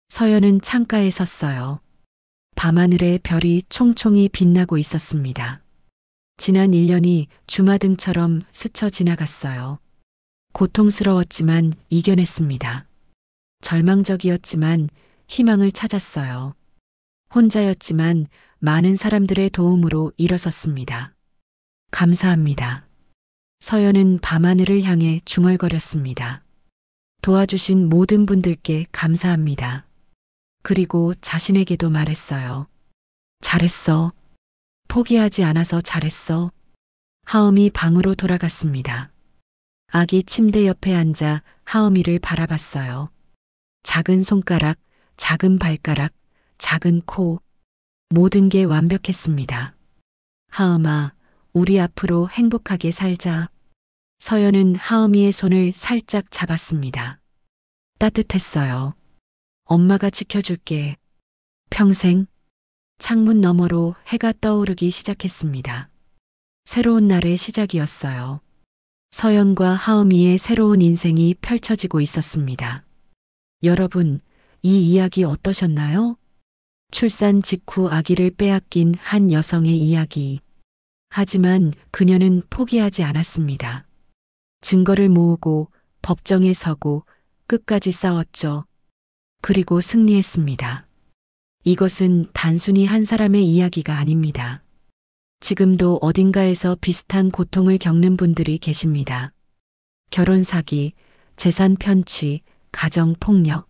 서연은 창가에 섰어요. 밤하늘에 별이 총총히 빛나고 있었습니다. 지난 1년이 주마등처럼 스쳐 지나갔어요. 고통스러웠지만 이겨냈습니다. 절망적이었지만 희망을 찾았어요. 혼자였지만 많은 사람들의 도움으로 일어섰습니다. 감사합니다. 서연은 밤하늘을 향해 중얼거렸습니다. 도와주신 모든 분들께 감사합니다. 그리고 자신에게도 말했어요. 잘했어. 포기하지 않아서 잘했어. 하음이 방으로 돌아갔습니다. 아기 침대 옆에 앉아 하음이를 바라봤어요. 작은 손가락, 작은 발가락, 작은 코, 모든 게 완벽했습니다. 하음아, 우리 앞으로 행복하게 살자. 서연은 하음이의 손을 살짝 잡았습니다. 따뜻했어요. 엄마가 지켜줄게. 평생. 창문 너머로 해가 떠오르기 시작했습니다. 새로운 날의 시작이었어요. 서연과 하음이의 새로운 인생이 펼쳐지고 있었습니다. 여러분, 이 이야기 어떠셨나요? 출산 직후 아기를 빼앗긴 한 여성의 이야기. 하지만 그녀는 포기하지 않았습니다. 증거를 모으고 법정에 서고 끝까지 싸웠죠. 그리고 승리했습니다. 이것은 단순히 한 사람의 이야기가 아닙니다. 지금도 어딘가에서 비슷한 고통을 겪는 분들이 계십니다. 결혼 사기, 재산 편취, 가정 폭력.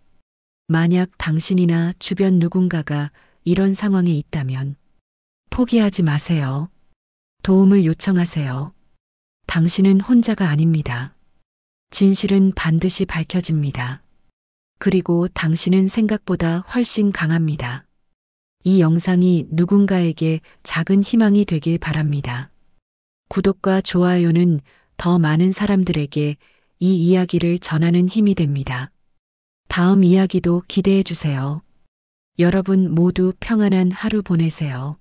만약 당신이나 주변 누군가가 이런 상황에 있다면 포기하지 마세요. 도움을 요청하세요. 당신은 혼자가 아닙니다. 진실은 반드시 밝혀집니다. 그리고 당신은 생각보다 훨씬 강합니다. 이 영상이 누군가에게 작은 희망이 되길 바랍니다. 구독과 좋아요는 더 많은 사람들에게 이 이야기를 전하는 힘이 됩니다. 다음 이야기도 기대해 주세요. 여러분 모두 평안한 하루 보내세요.